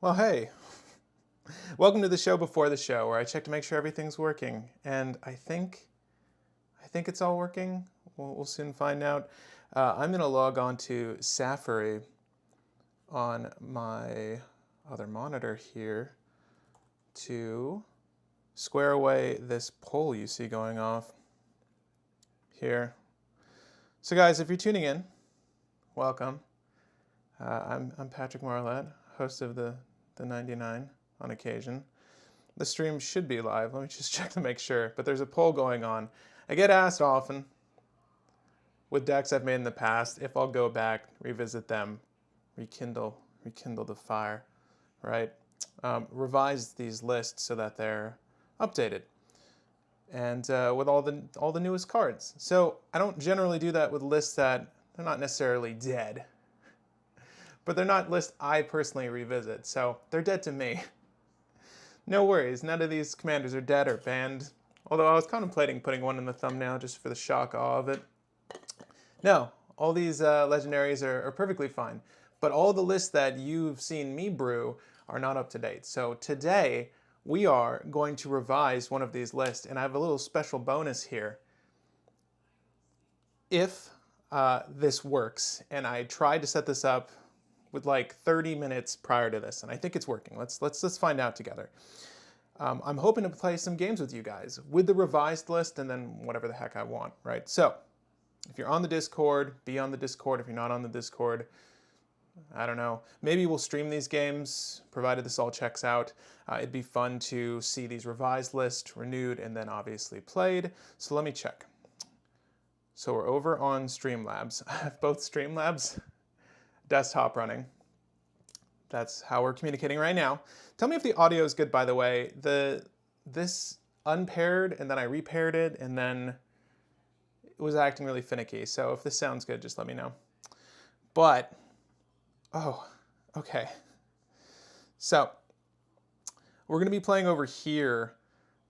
Well, hey, welcome to the show before the show, where I check to make sure everything's working, and I think it's all working. We'll soon find out. I'm gonna log on to Safari on my other monitor here to square away this poll you see going off here. So, guys, if you're tuning in, welcome. I'm Patrick Marlette, host of the 99 on occasion. The stream should be live. Let me just check to make sure. But there's a poll going on. I get asked often with decks I've made in the past if I'll go back, revisit them, rekindle the fire, right? Revise these lists so that they're updated and with all the newest cards. So I don't generally do that with lists that they're not necessarily dead, but they're not lists I personally revisit, so they're dead to me. No worries, none of these commanders are dead or banned, although I was contemplating putting one in the thumbnail just for the shock awe of it. No, all these legendaries are perfectly fine, but all the lists that you've seen me brew are not up to date. So today, we are going to revise one of these lists, and I have a little special bonus here. If this works, and I tried to set this up with like 30 minutes prior to this, and I think it's working. Let's find out together. I'm hoping to play some games with you guys with the revised list and then whatever the heck I want, right? So if you're on the Discord, be on the Discord. If you're not on the Discord, I don't know. Maybe we'll stream these games, provided this all checks out. It'd be fun to see these revised lists, renewed, and then obviously played. So let me check. So we're over on Streamlabs. I have both Streamlabs desktop running. That's how we're communicating right now. Tell me if the audio is good, by the way. This unpaired, and then I repaired it, and then it was acting really finicky. So if this sounds good, just let me know. But, oh, okay. So we're gonna be playing over here,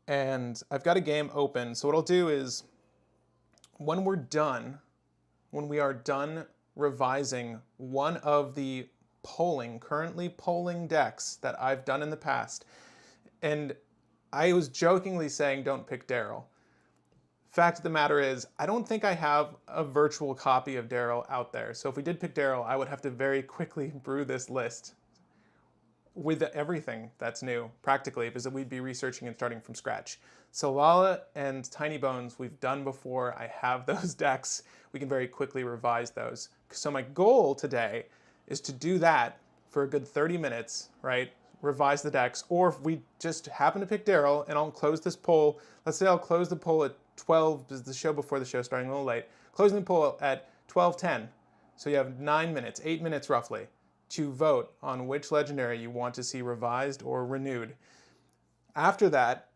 and I've got a game open. So what I'll do is, when we are done revising one of the currently polling decks that I've done in the past. And I was jokingly saying don't pick Daryl. Fact of the matter is, I don't think I have a virtual copy of Daryl out there. So if we did pick Daryl, I would have to very quickly brew this list with everything that's new, practically, because we'd be researching and starting from scratch. Selvala and Tiny Bones we've done before. I have those decks. We can very quickly revise those. So my goal today is to do that for a good 30 minutes, right? Revise the decks. Or if we just happen to pick Daryl, and I'll close this poll. Let's say I'll close the poll at 12, because the show before the show starting a little late. Closing the poll at 12:10. So you have 9 minutes, 8 minutes roughly, to vote on which legendary you want to see revised or renewed. After that,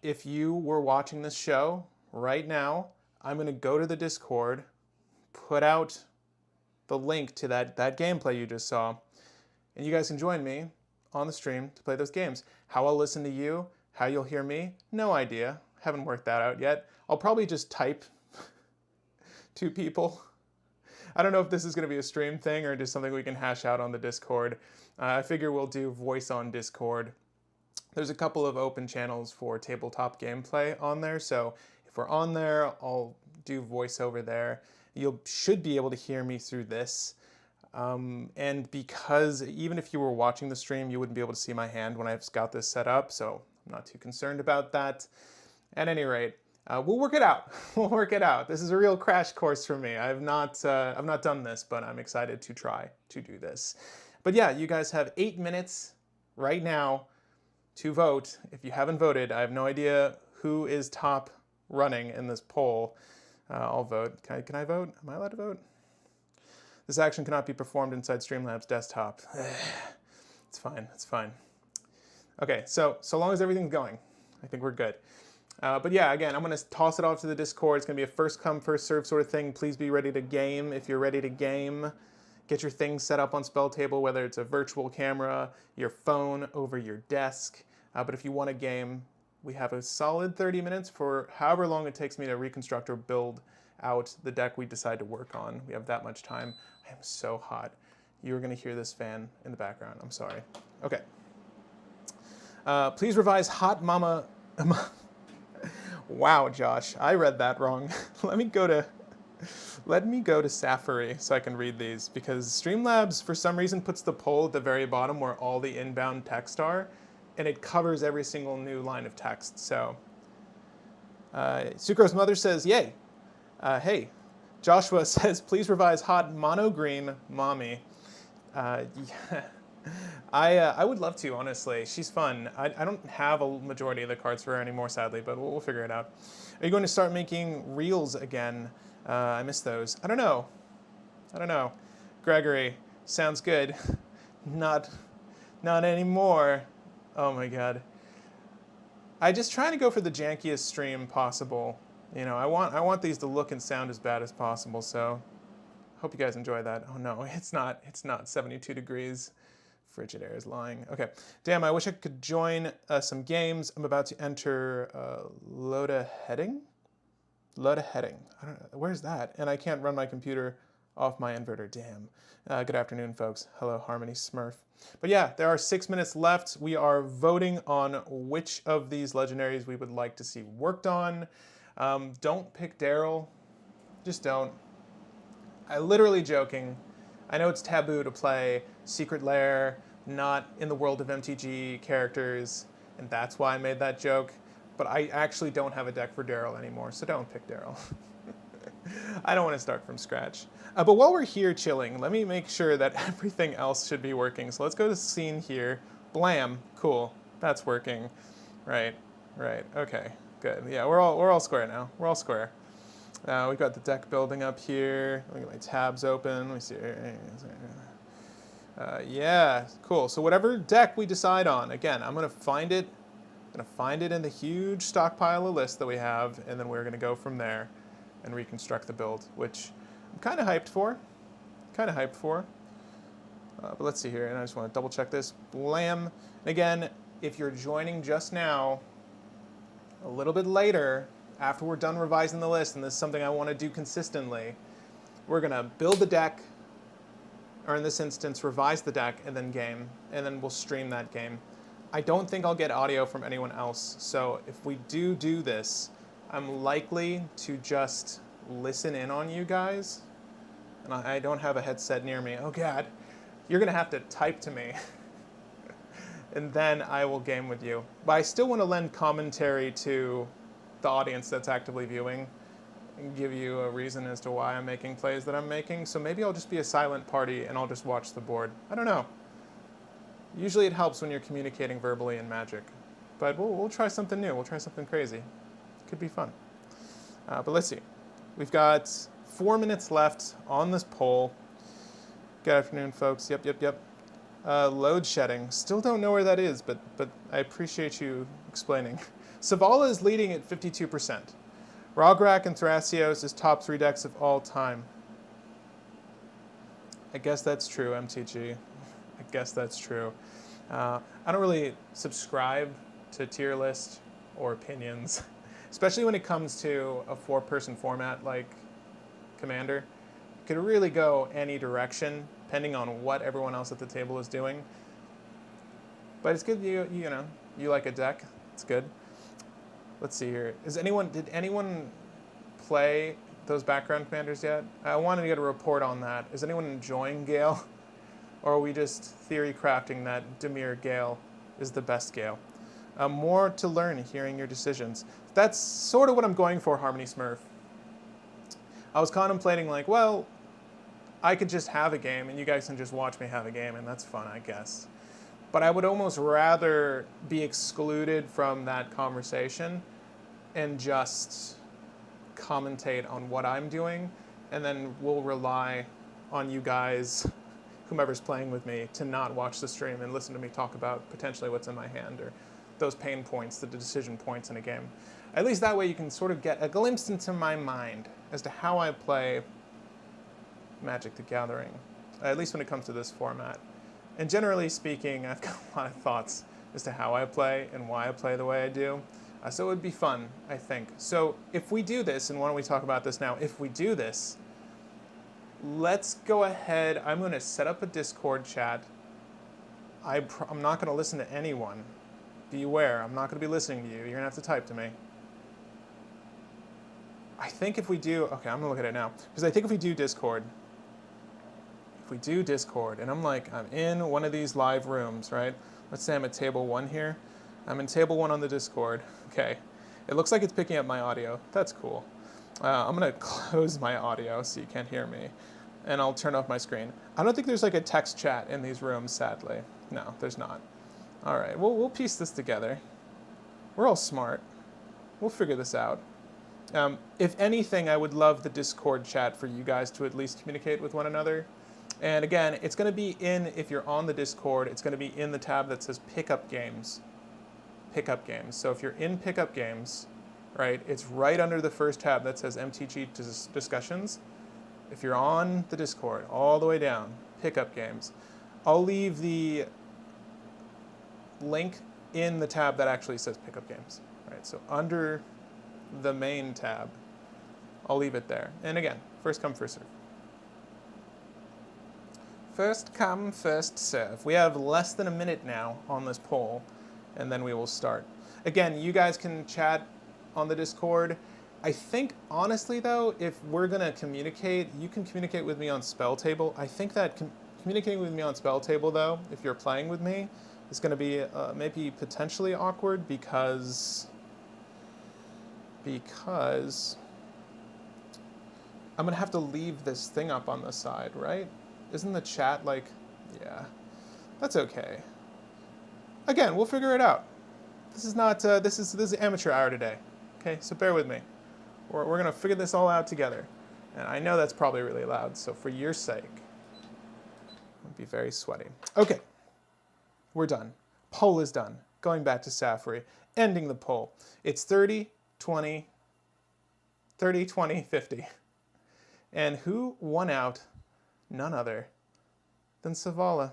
if you were watching this show right now, I'm going to go to the Discord, put out the link to that gameplay you just saw, and you guys can join me on the stream to play those games. How I'll listen to you, how you'll hear me, no idea. Haven't worked that out yet. I'll probably just type to people. I don't know if this is going to be a stream thing or just something we can hash out on the Discord. I figure we'll do voice on Discord. There's a couple of open channels for tabletop gameplay on there, so if we're on there, I'll do voiceover there. You should be able to hear me through this. And because even if you were watching the stream, you wouldn't be able to see my hand when I've got this set up, so I'm not too concerned about that. At any rate, we'll work it out. We'll work it out. This is a real crash course for me. I've not done this, but I'm excited to try to do this. But yeah, you guys have 8 minutes right now to vote. If you haven't voted, I have no idea who is top running in this poll. I'll vote. Can I vote? Am I allowed to vote? This action cannot be performed inside Streamlabs desktop. It's fine. It's fine. Okay, so long as everything's going, I think we're good. But yeah, again, I'm going to toss it off to the Discord. It's going to be a first come, first serve sort of thing. Please be ready to game if you're ready to game. Get your things set up on Spell Table, whether it's a virtual camera, your phone, over your desk. But if you want a game, we have a solid 30 minutes for however long it takes me to reconstruct or build out the deck we decide to work on. We have that much time. I am so hot. You are going to hear this fan in the background. I'm sorry. Okay. Please revise Hot Mama. Wow, Josh, I read that wrong. Let me go to Safari so I can read these, because Streamlabs for some reason puts the poll at the very bottom where all the inbound text are, and it covers every single new line of text. So Sucro's mother says, yay. Hey, Joshua says, please revise Hot Mono Green Mommy. Yeah. I would love to, honestly. She's fun. I don't have a majority of the cards for her anymore, sadly, but we'll figure it out. Are you going to start making reels again? I miss those. I don't know. Gregory, sounds good. Not anymore. Oh my god. I just try to go for the jankiest stream possible. You know, I want these to look and sound as bad as possible, so hope you guys enjoy that. Oh no, it's not 72 degrees. Frigid air is lying. Okay. Damn, I wish I could join some games. I'm about to enter Loda Heading? Loda Heading. I don't know. Where's that? And I can't run my computer off my inverter. Damn. Good afternoon, folks. Hello, Harmony Smurf. But yeah, there are 6 minutes left. We are voting on which of these legendaries we would like to see worked on. Don't pick Daryl. Just don't. I'm literally joking. I know it's taboo to play Secret Lair, not in the world of MTG characters, and that's why I made that joke. But I actually don't have a deck for Daryl anymore, so don't pick Daryl. I don't want to start from scratch. But while we're here chilling, let me make sure that everything else should be working. So let's go to scene here. Blam. Cool. That's working. Right. Okay. Good. Yeah, we're all square now. We're all square. We've got the deck building up here. Let me get my tabs open. Let me see. Yeah, cool. So whatever deck we decide on, again, I'm going to find it. I'm going to find it in the huge stockpile of lists that we have, and then we're going to go from there and reconstruct the build, which I'm kind of hyped for. But let's see here, and I just want to double check this. Blam. Again, if you're joining just now, a little bit later, after we're done revising the list, and this is something I want to do consistently, we're going to build the deck, or in this instance, revise the deck, and then game, and then we'll stream that game. I don't think I'll get audio from anyone else, so if we do this, I'm likely to just listen in on you guys, and I don't have a headset near me. Oh god, you're going to have to type to me, and then I will game with you. But I still want to lend commentary to the audience that's actively viewing and give you a reason as to why I'm making plays that I'm making. So maybe I'll just be a silent party and I'll just watch the board. I don't know. Usually it helps when you're communicating verbally in Magic. But we'll try something new. We'll try something crazy. Could be fun. But let's see. We've got 4 minutes left on this poll. Good afternoon, folks. Yep. Load shedding. Still don't know where that is, but I appreciate you explaining. Selvala is leading at 52%. Rograk and Thrasios is top 3 decks of all time. I guess that's true, MTG. I guess that's true. I don't really subscribe to tier list or opinions, especially when it comes to a 4-person format like Commander. It could really go any direction, depending on what everyone else at the table is doing. But it's good you like a deck. It's good. Let's see here. Did anyone play those background commanders yet? I wanted to get a report on that. Is anyone enjoying Gale? Or are we just theory crafting that Dimir Gale is the best Gale? More to learn hearing your decisions. That's sort of what I'm going for, Harmony Smurf. I was contemplating like, well, I could just have a game and you guys can just watch me have a game and that's fun, I guess. But I would almost rather be excluded from that conversation and just commentate on what I'm doing, and then we'll rely on you guys, whomever's playing with me, to not watch the stream and listen to me talk about potentially what's in my hand or those pain points, the decision points in a game. At least that way you can sort of get a glimpse into my mind as to how I play Magic the Gathering, at least when it comes to this format. And generally speaking, I've got a lot of thoughts as to how I play and why I play the way I do. So it would be fun, I think. So if we do this, and why don't we talk about this now, if we do this, let's go ahead. I'm going to set up a Discord chat. I'm not going to listen to anyone. Be aware, I'm not going to be listening to you. You're going to have to type to me. I think if we do, okay, I'm going to look at it now. Because I think if we do Discord, and I'm in one of these live rooms, right? Let's say I'm at table 1 here. I'm in table 1 on the Discord. Okay. It looks like it's picking up my audio. That's cool. I'm going to close my audio so you can't hear me. And I'll turn off my screen. I don't think there's like a text chat in these rooms, sadly. No, there's not. All right, we'll piece this together. We're all smart. We'll figure this out. If anything, I would love the Discord chat for you guys to at least communicate with one another. And again, it's going to be if you're on the Discord, it's going to be in the tab that says Pickup Games. Pickup Games. So if you're in Pickup Games, right, it's right under the first tab that says MTG Discussions. If you're on the Discord, all the way down, Pickup Games. I'll leave the link in the tab that actually says Pickup Games. Right, so under the main tab, I'll leave it there. And again, first come, first serve. First come, first serve. We have less than a minute now on this poll, and then we will start. Again, you guys can chat on the Discord. I think, honestly, though, if we're going to communicate, you can communicate with me on Spell Table. I think that communicating with me on Spell Table, though, if you're playing with me, is going to be maybe potentially awkward because I'm going to have to leave this thing up on the side, right? Isn't the chat like, yeah, that's okay. Again, we'll figure it out. This is not, this is amateur hour today. Okay, so bear with me. We're going to figure this all out together. And I know that's probably really loud, so for your sake, I'll be very sweaty. Okay, we're done. Poll is done. Going back to Safari, ending the poll. It's 30, 20, 50. And who won out? None other than Selvala.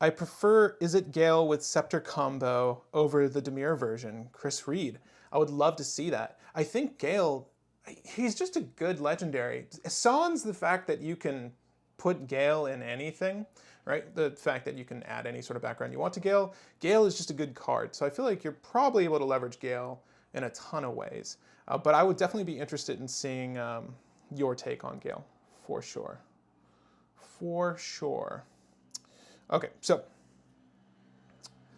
I prefer Is It Gale with Scepter combo over the Dimir version. Chris Reed. I would love to see that. I think Gale, he's just a good legendary. Sans the fact that you can put Gale in anything, right? The fact that you can add any sort of background you want to Gale. Gale is just a good card. So I feel like you're probably able to leverage Gale in a ton of ways. But I would definitely be interested in seeing your take on Gale, for sure. For sure. Okay, so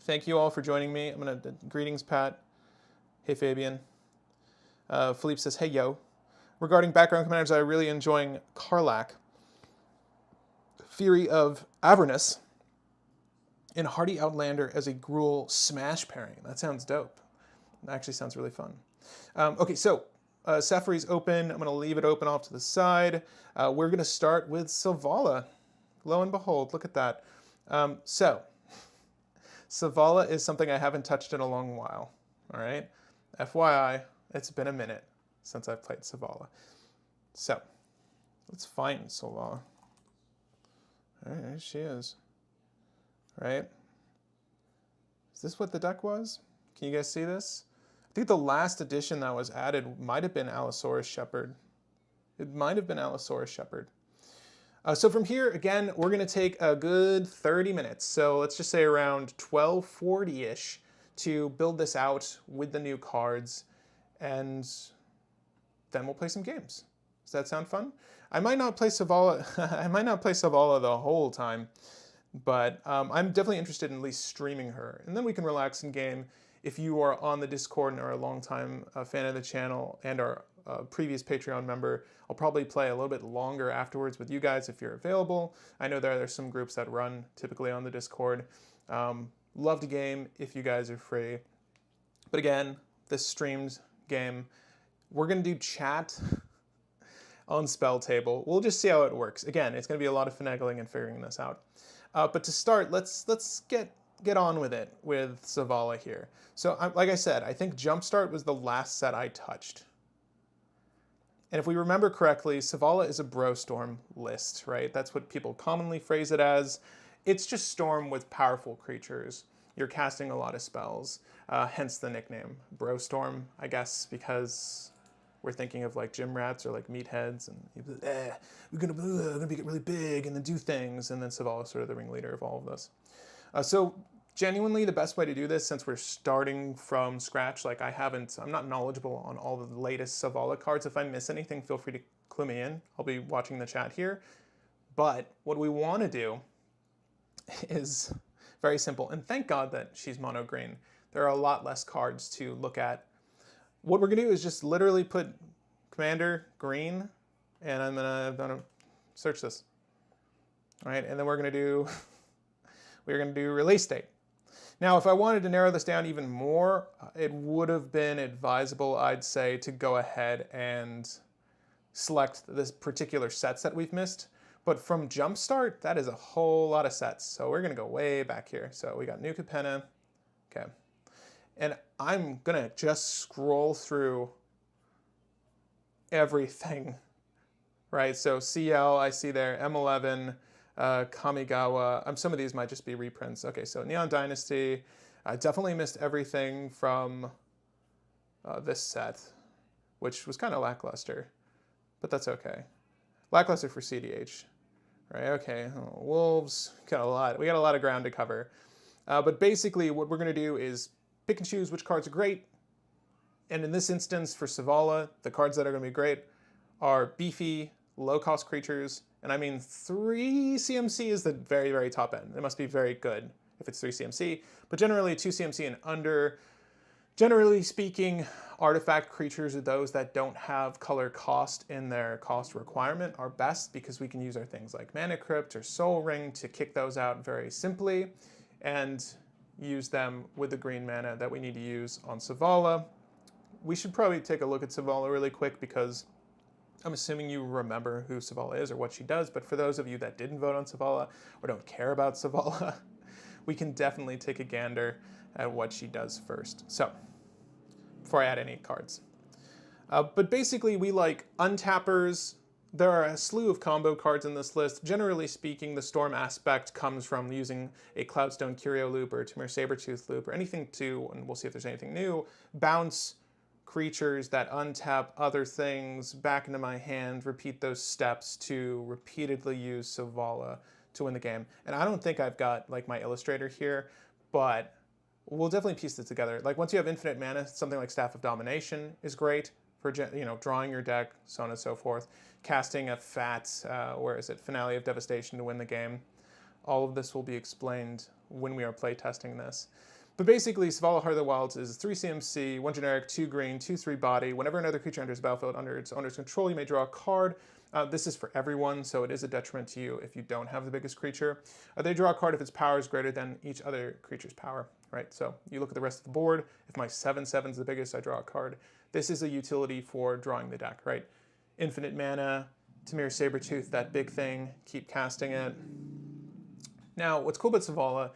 thank you all for joining me. Greetings, Pat. Hey, Fabian. Philippe says, hey, yo. Regarding background commanders, I'm really enjoying Karlach, Fury of Avernus, and Hardy Outlander as a Gruul smash pairing. That sounds dope. That actually sounds really fun. Okay, so Safari's open. I'm going to leave it open off to the side. We're going to start with Selvala. Lo and behold, look at that. So, Selvala is something I haven't touched in a long while. All right? FYI, it's been a minute since I've played Selvala. So, let's find Selvala. All right, there she is. Right? Is this what the deck was? Can you guys see this? I think the last edition that was added might have been Allosaurus Shepherd. It might have been Allosaurus Shepherd. So from here, again, we're going to take a good 30 minutes. So let's just say around 12:40-ish to build this out with the new cards. And then we'll play some games. Does that sound fun? I might not play Selvala. I might not play Selvala the whole time, but I'm definitely interested in at least streaming her. And then we can relax in game. If you are on the Discord and are a longtime fan of the channel and are a previous Patreon member, I'll probably play a little bit longer afterwards with you guys if you're available. I know there's some groups that run typically on the Discord. Love to game if you guys are free. But again, this streamed game, we're going to do chat on Spell Table. We'll just see how it works. Again, it's going to be a lot of finagling and figuring this out. But to start, let's get on with it with Selvala here. So like I said, I think Jumpstart was the last set I touched. And if we remember correctly, Selvala is a Bro Storm list, right? That's what people commonly phrase it as. It's just Storm with powerful creatures. You're casting a lot of spells, hence the nickname Bro Storm, I guess, because we're thinking of like gym rats or like meatheads, and we're gonna get really big and then do things, and then Selvala is sort of the ringleader of all of this. So genuinely the best way to do this, since we're starting from scratch, like I'm not knowledgeable on all the latest Selvala cards. If I miss anything, feel free to clue me in. I'll be watching the chat here. But what we want to do is very simple, and thank God that she's mono green. There are a lot less cards to look at. What we're gonna do is just literally put CoMmAnDeR green, and I'm gonna search this. All right, and then we're gonna do release date. Now, if I wanted to narrow this down even more, it would have been advisable, I'd say, to go ahead and select this particular sets that we've missed. But from Jumpstart, that is a whole lot of sets. So we're gonna go way back here. So we got New Capenna, okay. And I'm gonna just scroll through everything, right? So CL, I see there, M11, Kamigawa. Some of these might just be reprints. Okay, so Neon Dynasty. I definitely missed everything from this set, which was kind of lackluster, but that's okay. Lackluster for CDH, right? Okay, Wolves, we got a lot of ground to cover. But basically what we're gonna do is pick and choose which cards are great. And in this instance for Selvala, the cards that are gonna be great are beefy, low-cost creatures, and I mean 3 CMC is the very, very top end. It must be very good if it's 3 CMC, but generally 2 CMC and under. Generally speaking, artifact creatures are those that don't have color cost in their cost requirement are best, because we can use our things like Mana Crypt or Soul Ring to kick those out very simply and use them with the green mana that we need to use on Selvala. We should probably take a look at Selvala really quick, because I'm assuming you remember who Selvala is or what she does, but for those of you that didn't vote on Selvala or don't care about Selvala, we can definitely take a gander at what she does first. So, before I add any cards. But basically we like untappers. There are a slew of combo cards in this list. Generally speaking, the Storm aspect comes from using a Cloudstone Curio loop or a Temur Sabertooth loop or anything to, and we'll see if there's anything new, bounce creatures that untap other things back into my hand, repeat those steps to repeatedly use Selvala to win the game. And I don't think I've got like my illustrator here, but we'll definitely piece this together. Like once you have infinite mana, something like Staff of Domination is great for, you know, drawing your deck, so on and so forth. Casting a fat, Finale of Devastation to win the game. All of this will be explained when we are playtesting this. But basically, Selvala Heart of the Wilds is 3 CMC, 1 generic, 2 green, 2/3 body. Whenever another creature enters the battlefield under its owner's control, you may draw a card. This is for everyone, so it is a detriment to you if you don't have the biggest creature. They draw a card if its power is greater than each other creature's power, right? So you look at the rest of the board. If my 7/7 is the biggest, I draw a card. This is a utility for drawing the deck, right? Infinite mana, Temur Sabertooth, that big thing, keep casting it. Now, what's cool about Selvala,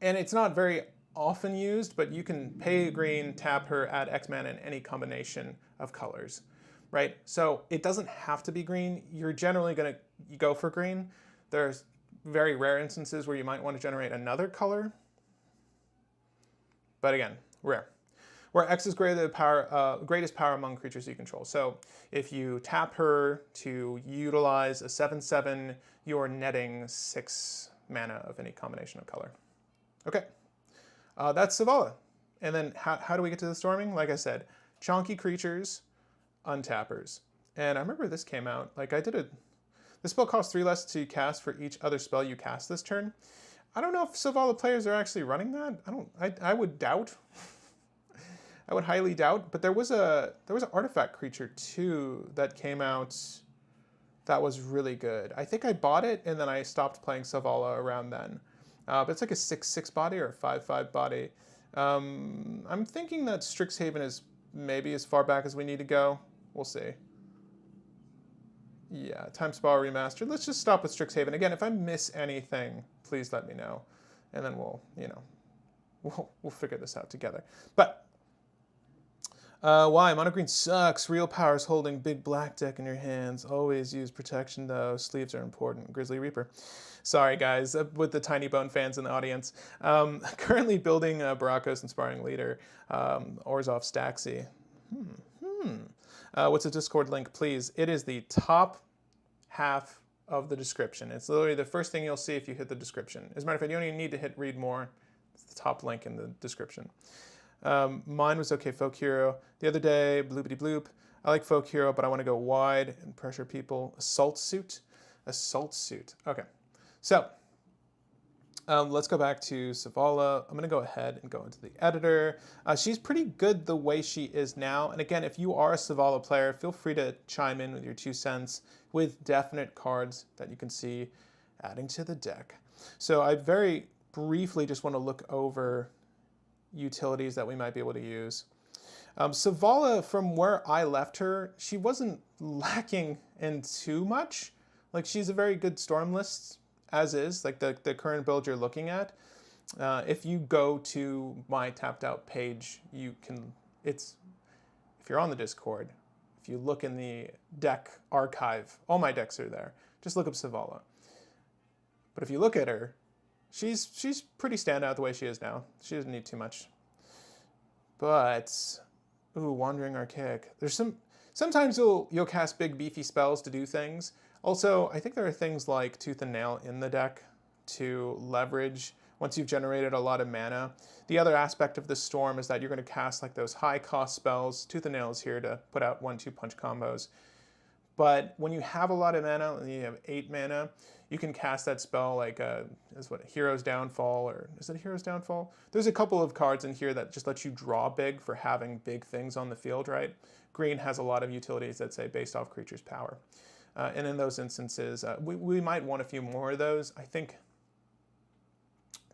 and it's not very often used, but you can pay green, tap her, add X mana in any combination of colors, right? So it doesn't have to be green. You're generally gonna go for green. There's very rare instances where you might want to generate another color, but again, rare. Where X is greatest power among creatures you control. So if you tap her to utilize a 7/7, you're netting 6 mana of any combination of color. Okay, that's Selvala. And then how do we get to the storming? Like I said, chonky creatures, untappers. And I remember this came out, like this spell costs 3 less to cast for each other spell you cast this turn. I don't know if Selvala players are actually running that. I would doubt. I would highly doubt, but there was an artifact creature too that came out that was really good. I think I bought it and then I stopped playing Selvala around then. But it's like a 6/6 body or a 5/5 body. I'm thinking that Strixhaven is maybe as far back as we need to go. We'll see. Yeah, Time Spa Remastered. Let's just stop with Strixhaven. Again, if I miss anything, please let me know. And then we'll figure this out together. But why? Mono green sucks. Real power is holding big black deck in your hands. Always use protection though. Sleeves are important. Grizzly Reaper. Sorry guys, with the Tiny Bone fans in the audience. Currently building Barakos Inspiring Leader, Orzhov Staxi. What's a Discord link, please? It is the top half of the description. It's literally the first thing you'll see if you hit the description. As a matter of fact, you don't even need to hit read more. It's the top link in the description. Mine was okay, Folk Hero. The other day, bloopity bloop. I like Folk Hero, but I want to go wide and pressure people. Assault Suit. Assault Suit. Okay. So, let's go back to Selvala. I'm going to go ahead and go into the editor. She's pretty good the way she is now. And again, if you are a Selvala player, feel free to chime in with your 2 cents with definite cards that you can see adding to the deck. So I very briefly just want to look over utilities that we might be able to use. Selvala, from where I left her, she wasn't lacking in too much. Like, she's a very good storm list, as is, like the current build you're looking at. If you go to my tapped out page, you can, if you're on the Discord, if you look in the deck archive, all my decks are there. Just look up Selvala. But if you look at her, she's pretty standout the way she is now. She doesn't need too much. But, ooh, Wandering Archaic. There's sometimes you'll cast big beefy spells to do things. Also, I think there are things like Tooth and Nail in the deck to leverage once you've generated a lot of mana. The other aspect of this storm is that you're going to cast like those high cost spells. Tooth and Nail is here to put out 1-2 punch combos. But when you have a lot of mana, and you have 8 mana, you can cast that spell like Hero's Downfall, or is it Hero's Downfall? There's a couple of cards in here that just let you draw big for having big things on the field, right? Green has a lot of utilities that say based off creature's power. And in those instances, we might want a few more of those. I think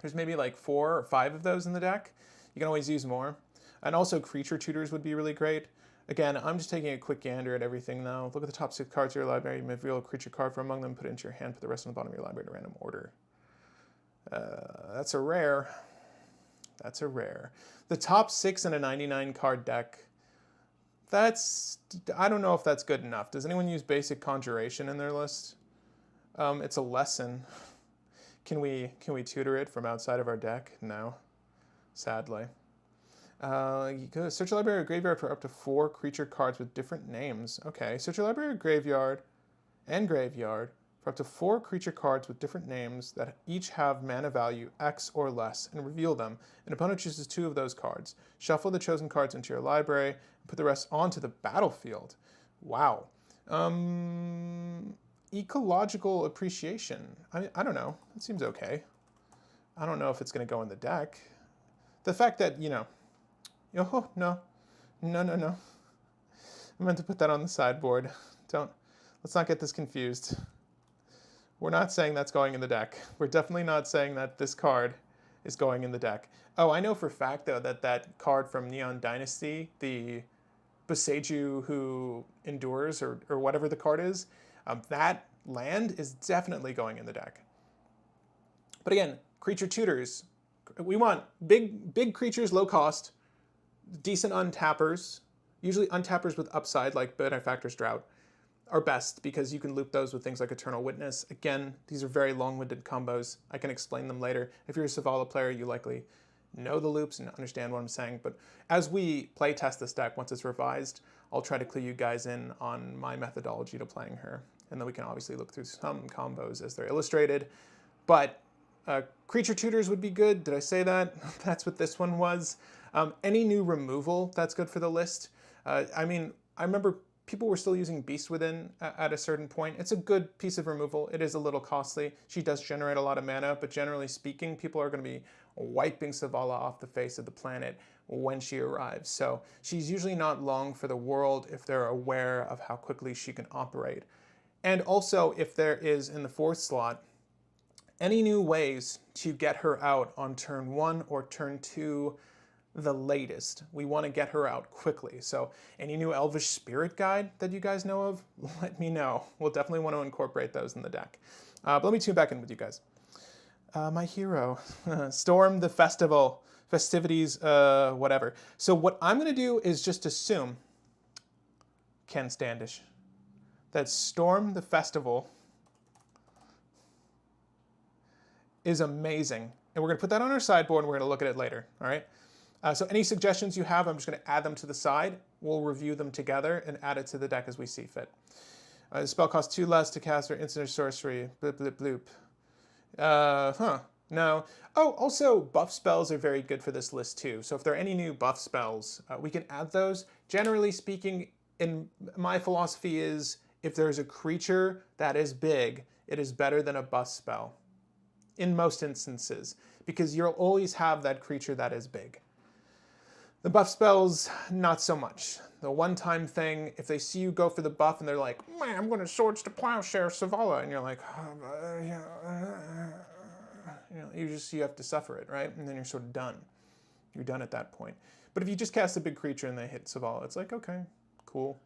there's maybe like 4 or 5 of those in the deck. You can always use more. And also creature tutors would be really great. Again, I'm just taking a quick gander at everything now. Look at the top 6 cards of your library. You may reveal a creature card from among them, put it into your hand, put the rest on the bottom of your library in a random order. That's a rare. That's a rare. The top 6 in a 99 card deck, I don't know if that's good enough. Does anyone use basic conjuration in their list? It's a lesson. Can we tutor it from outside of our deck? No, sadly. You go search a library or graveyard for up to 4 creature cards with different names. Okay, search a library or graveyard for up to 4 creature cards with different names that each have mana value X or less, and reveal them. An opponent chooses 2 of those cards. Shuffle the chosen cards into your library and put the rest onto the battlefield. Wow. Ecological appreciation. I don't know. It seems okay. I don't know if it's going to go in the deck. The fact that, oh, no. I meant to put that on the sideboard. Let's not get this confused. We're not saying that's going in the deck. We're definitely not saying that this card is going in the deck. Oh, I know for a fact, though, that card from Neon Dynasty, the Boseiju who endures, or whatever the card is, that land is definitely going in the deck. But again, creature tutors. We want big creatures, low cost, decent untappers, usually untappers with upside like Benefactor's Drought are best because you can loop those with things like Eternal Witness. Again, these are very long-winded combos. I can explain them later. If you're a Selvala player, you likely know the loops and understand what I'm saying. But as we play test this deck, once it's revised, I'll try to clue you guys in on my methodology to playing her. And then we can obviously look through some combos as they're illustrated. But creature tutors would be good. Did I say that? That's what this one was. Any new removal, that's good for the list. I remember people were still using Beast Within at a certain point. It's a good piece of removal. It is a little costly. She does generate a lot of mana, but generally speaking, people are going to be wiping Selvala off the face of the planet when she arrives. So she's usually not long for the world if they're aware of how quickly she can operate. And also, if there is, in the 4th slot, any new ways to get her out on turn 1 or turn 2, the latest. We want to get her out quickly. So any new Elvish Spirit Guide that you guys know of, let me know. We'll definitely want to incorporate those in the deck. But let me tune back in with you guys. My hero, Storm the Festival, festivities, whatever. So what I'm going to do is just assume, Ken Standish, that Storm the Festival is amazing. And we're going to put that on our sideboard and we're going to look at it later, all right? So any suggestions you have, I'm just going to add them to the side. We'll review them together and add it to the deck as we see fit. The spell costs 2 less to cast or instant or sorcery. Bloop, bloop, bloop. No. Oh, also buff spells are very good for this list too. So if there are any new buff spells, we can add those. Generally speaking, in my philosophy is if there's a creature that is big, it is better than a buff spell in most instances, because you'll always have that creature that is big. The buff spells, not so much. The one-time thing, if they see you go for the buff and they're like, man, I'm going to Swords to Plowshare Selvala, and you're like, you have to suffer it, right? And then you're sort of done. You're done at that point. But if you just cast a big creature and they hit Selvala, it's like, okay, cool.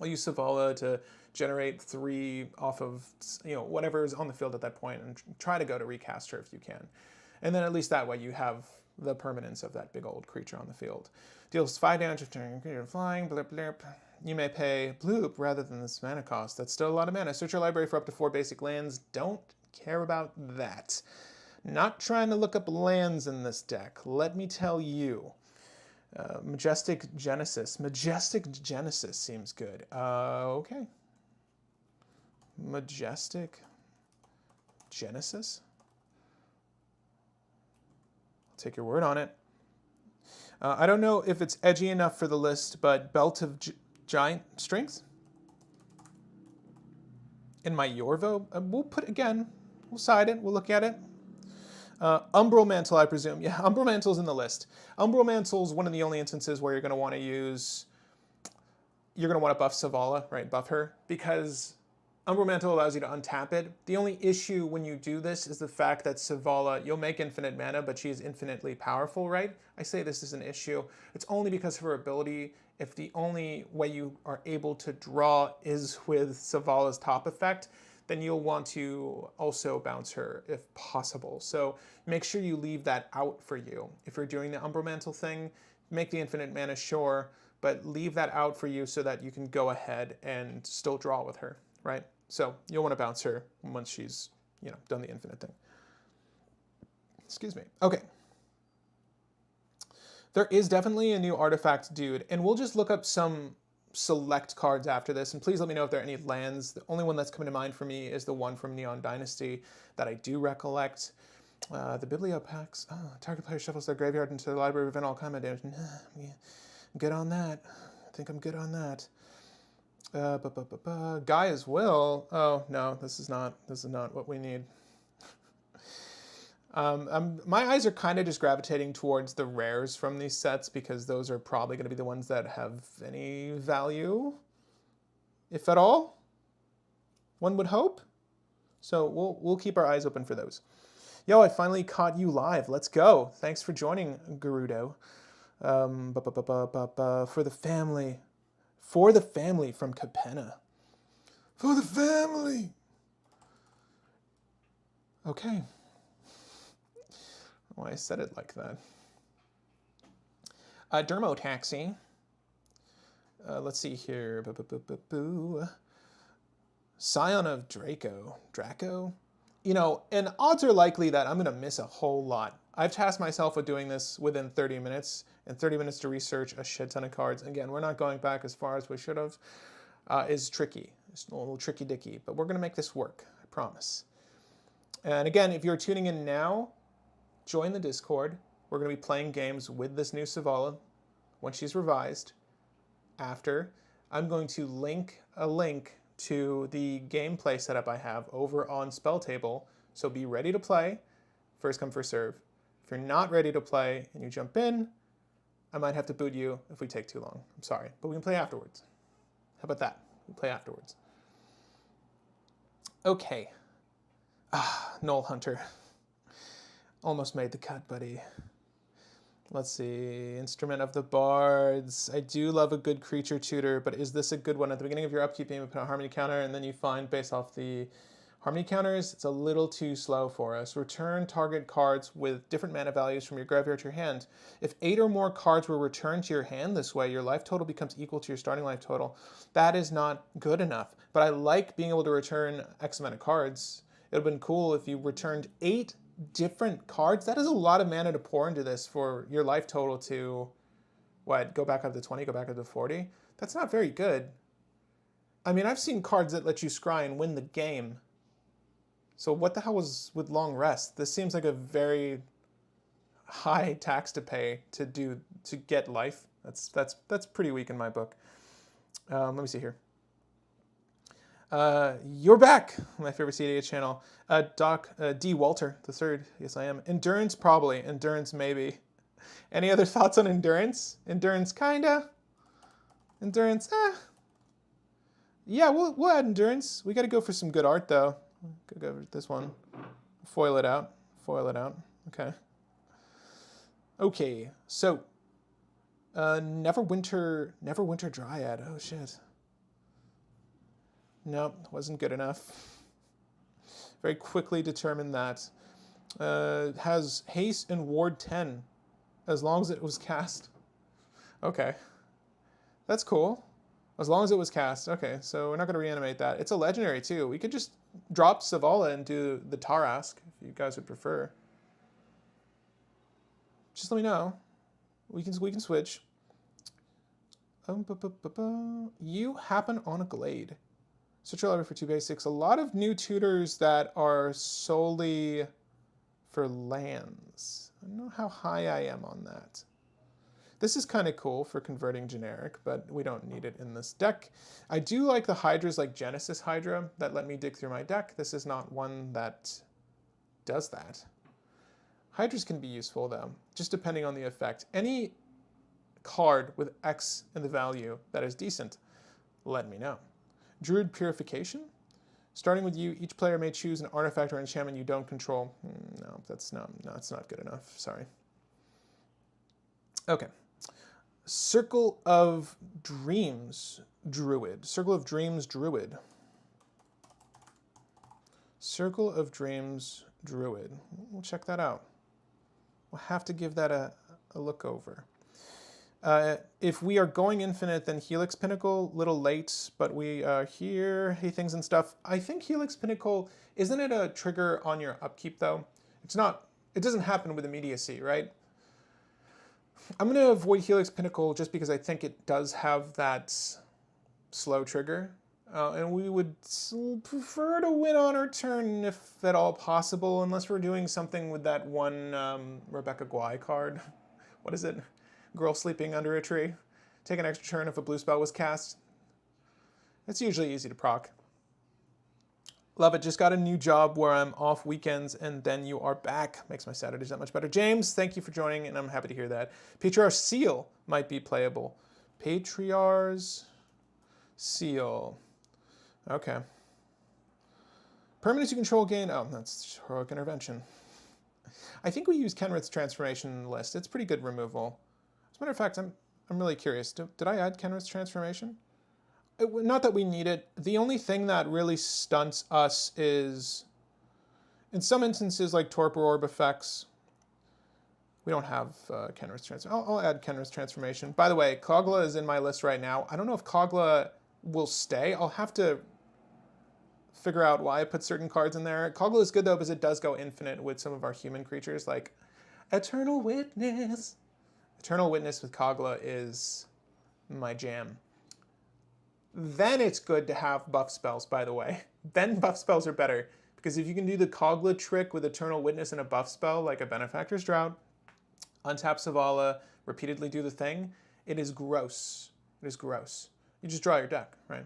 I'll use Selvala to generate 3 off of whatever is on the field at that point, and try to go to recast her if you can. And then at least that way you have the permanence of that big old creature on the field. Deals 5 damage if turning creature flying, blurp blurp. You may pay bloop rather than this mana cost. That's still a lot of mana. Search your library for up to 4 basic lands. Don't care about that. Not trying to look up lands in this deck, let me tell you. Majestic Genesis. Majestic Genesis seems good. Okay. Majestic Genesis? Take your word on it. I don't know if it's edgy enough for the list, but Belt of Giant Strength? In my Yorvo? We'll put, again, we'll side it, we'll look at it. Umbral Mantle, I presume. Yeah, Umbral Mantle's in the list. Umbral Mantle's one of the only instances where you're going to want to use... You're going to want to buff Selvala, right? Buff her, because Umbral Mantle allows you to untap it. The only issue when you do this is the fact that Selvala, you'll make infinite mana, but she is infinitely powerful, right? I say this is an issue. It's only because of her ability. If the only way you are able to draw is with Selvalla's top effect, then you'll want to also bounce her if possible. So make sure you leave that out for you. If you're doing the Umbral Mantle thing, make the infinite mana, sure, but leave that out for you so that you can go ahead and still draw with her, right? So you'll want to bounce her once she's, done the infinite thing. Excuse me. Okay. There is definitely a new artifact dude, and we'll just look up some select cards after this, and please let me know if there are any lands. The only one that's coming to mind for me is the one from Neon Dynasty that I do recollect. The Bibliopacks. Oh, target player shuffles their graveyard into their library, prevent all CoMmAnDeRs. I'm good on that. I think I'm good on that. Guy as well. Oh no, this is not what we need. My eyes are kind of just gravitating towards the rares from these sets because those are probably going to be the ones that have any value, if at all. One would hope. So we'll keep our eyes open for those. Yo, I finally caught you live. Let's go. Thanks for joining, Gerudo. For the family. For the family from Capenna. For the family. Okay. Why I said it like that. Dermotaxi. Let's see here. Scion of Draco. And odds are likely that I'm going to miss a whole lot. I've tasked myself with doing this within 30 minutes, and 30 minutes to research a shit ton of cards. Again, we're not going back as far as we should have. Is tricky. It's a little tricky dicky, but we're going to make this work. I promise. And again, if you're tuning in now, join the Discord. We're going to be playing games with this new Selvala when she's revised. After, I'm going to link a link to the gameplay setup I have over on Spell Table. So be ready to play. First come, first serve. If you're not ready to play and you jump in, I might have to boot you if we take too long. I'm sorry, but we can play afterwards. How about that? We'll play afterwards. Okay. Null Hunter. Almost made the cut, buddy. Let's see. Instrument of the Bards. I do love a good creature tutor, but is this a good one? At the beginning of your upkeep, you put a harmony counter, and then you find, based off the harmony counters, it's a little too slow for us. Return target cards with different mana values from your graveyard to your hand. If 8 or more cards were returned to your hand this way, your life total becomes equal to your starting life total. That is not good enough, but I like being able to return X amount of cards. It would have been cool if you returned 8 different cards. That is a lot of mana to pour into this for your life total to, what, go back up to 20, go back up to 40? That's not very good. I mean, I've seen cards that let you scry and win the game. So what the hell was with long rest? This seems like a very high tax to pay to get life. That's pretty weak in my book. Let me see here. You're back, my favorite CDA channel. D. Walter the third. Yes, I am. Endurance, probably. Endurance, maybe. Any other thoughts on endurance? Endurance, kinda. Endurance, yeah, we'll add endurance. We got to go for some good art though. Go over this one. Foil it out. Foil it out. Okay. Okay. So, Neverwinter Dryad. Oh shit. Nope, wasn't good enough. Very quickly determined that. Has haste and ward 10, as long as it was cast. Okay. That's cool. As long as it was cast. Okay, so we're not going to reanimate that. It's a legendary too. We could just drop Selvala and do the Tarask, if you guys would prefer. Just let me know. We can switch. You happen on a Glade. Search your library for 2 basics. A lot of new tutors that are solely for lands. I don't know how high I am on that. This is kind of cool for converting generic, but we don't need it in this deck. I do like the Hydras like Genesis Hydra that let me dig through my deck. This is not one that does that. Hydras can be useful though, just depending on the effect. Any card with X in the value that is decent, let me know. Druid Purification. Starting with you, each player may choose an artifact or enchantment you don't control. No, that's not good enough. Sorry. Okay. Circle of Dreams Druid. Circle of Dreams Druid. Circle of Dreams Druid. We'll check that out. We'll have to give that a look over. If we are going infinite, then Helix Pinnacle, little late, but we here, Hey Things and stuff. I think Helix Pinnacle, isn't it a trigger on your upkeep though? It's not, it doesn't happen with immediacy, right? I'm going to avoid Helix Pinnacle just because I think it does have that slow trigger. And we would prefer to win on our turn if at all possible, unless we're doing something with that one Rebecca Guai card. What is it? Girl sleeping under a tree. Take an extra turn if a blue spell was cast. It's usually easy to proc. Love it. Just got a new job where I'm off weekends and then you are back. Makes my Saturdays that much better. James, thank you for joining and I'm happy to hear that. Patriarch's Seal might be playable. Patriarch's Seal. Okay. Permanents you control gain. Oh, that's Heroic Intervention. I think we use Kenrith's Transformation list. It's pretty good removal. As a matter of fact, I'm really curious. Did I add Kenrith's Transformation? Not that we need it. The only thing that really stunts us is, in some instances, like Torpor Orb effects, we don't have Kenrith's Transformation. I'll add Kenrith's Transformation. By the way, Kogla is in my list right now. I don't know if Kogla will stay. I'll have to figure out why I put certain cards in there. Kogla is good though because it does go infinite with some of our human creatures like Eternal Witness. Eternal Witness with Kogla is my jam. Then it's good to have buff spells, by the way. Then buff spells are better, because if you can do the Kogla trick with Eternal Witness and a buff spell, like a Benefactor's Drought, untap Selvala, repeatedly do the thing, it is gross. It is gross. You just draw your deck, right?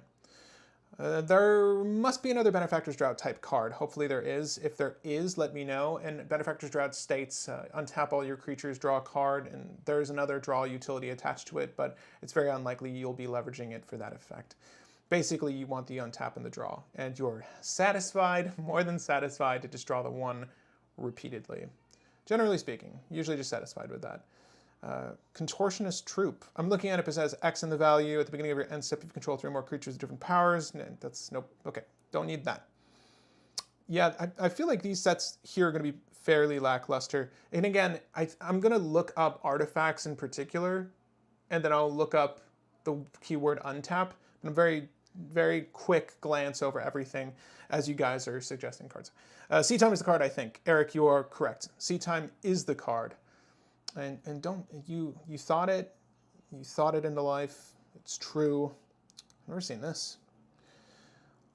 There must be another Benefactor's Drought type card. Hopefully there is. If there is, let me know. And Benefactor's Drought states, untap all your creatures, draw a card, and there's another draw utility attached to it, but it's very unlikely you'll be leveraging it for that effect. Basically, you want the untap and the draw, and you're satisfied, more than satisfied, to just draw the one repeatedly. Generally speaking, usually just satisfied with that. Contortionist Troop. I'm looking at it as it has X in the value. At the beginning of your end step, you control 3 more creatures with different powers. That's nope. Okay, don't need that. Yeah, I feel like these sets here are going to be fairly lackluster. And again, I'm going to look up artifacts in particular, and then I'll look up the keyword untap. And I'm very very quick glance over everything as you guys are suggesting cards. Seatime is the card, I think. Eric, you are correct. Seatime is the card. And don't, you thought it into life. It's true. I've never seen this.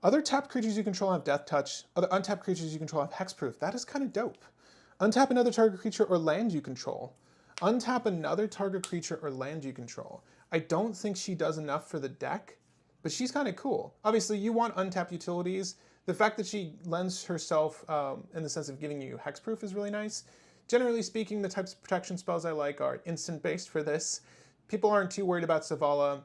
Other tapped creatures you control have Death Touch. Other untapped creatures you control have Hexproof. That is kind of dope. Untap another target creature or land you control. Untap another target creature or land you control. I don't think she does enough for the deck, but she's kind of cool. Obviously, you want untapped utilities. The fact that she lends herself in the sense of giving you Hexproof is really nice. Generally speaking, the types of protection spells I like are instant-based for this. People aren't too worried about Selvala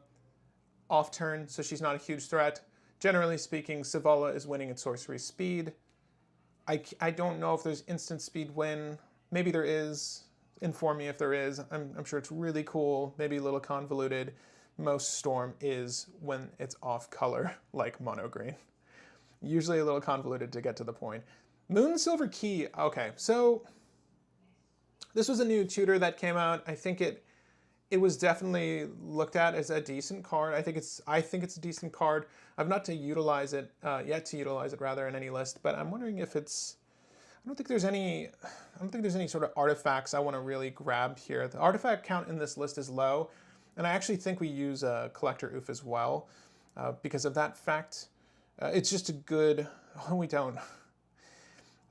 off-turn, so she's not a huge threat. Generally speaking, Selvala is winning at sorcery speed. I don't know if there's instant speed win. Maybe there is. Inform me if there is. I'm sure it's really cool, maybe a little convoluted. Most Storm is when it's off color, like mono green. Usually a little convoluted to get to the point. Moon Silver Key. Okay, so this was a new tutor that came out. I think it was definitely looked at as a decent card. I think it's a decent card. I've not to utilize it yet to utilize it rather in any list, but I'm wondering if it's. I don't think there's any sort of artifacts I want to really grab here. The artifact count in this list is low, and I actually think we use a Collector Oof as well because of that fact. It's just a good. Oh, we don't.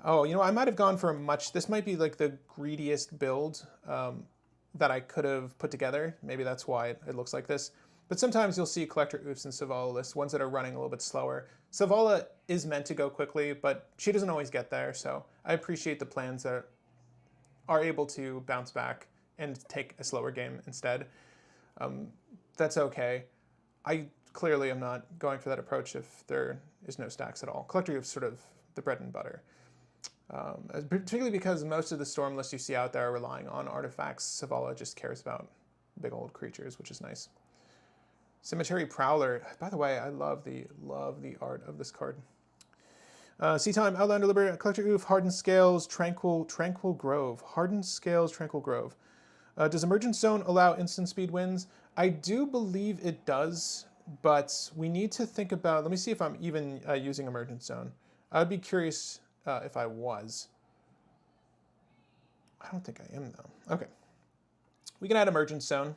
Oh, you know, I might have gone for a much. This might be like the greediest build that I could have put together. Maybe that's why it looks like this. But sometimes you'll see Collector Oofs in Selvala lists, ones that are running a little bit slower. Selvala is meant to go quickly, but she doesn't always get there, so I appreciate the plans that are able to bounce back and take a slower game instead. That's okay. I clearly am not going for that approach if there is no stacks at all. Collector Oofs sort of the bread and butter. Particularly because most of the Storm lists you see out there are relying on artifacts. Selvala just cares about big old creatures, which is nice. Cemetery Prowler. By the way, I love the art of this card. Seatime, Outlander, Liberator, Collector Oof, Hardened Scales, Tranquil Grove. Hardened Scales, Tranquil Grove. Does Emergent Zone allow instant speed wins? I do believe it does, but we need to think about. Let me see if I'm even using Emergent Zone. I'd be curious if I was. I don't think I am though. Okay, we can add Emergent Zone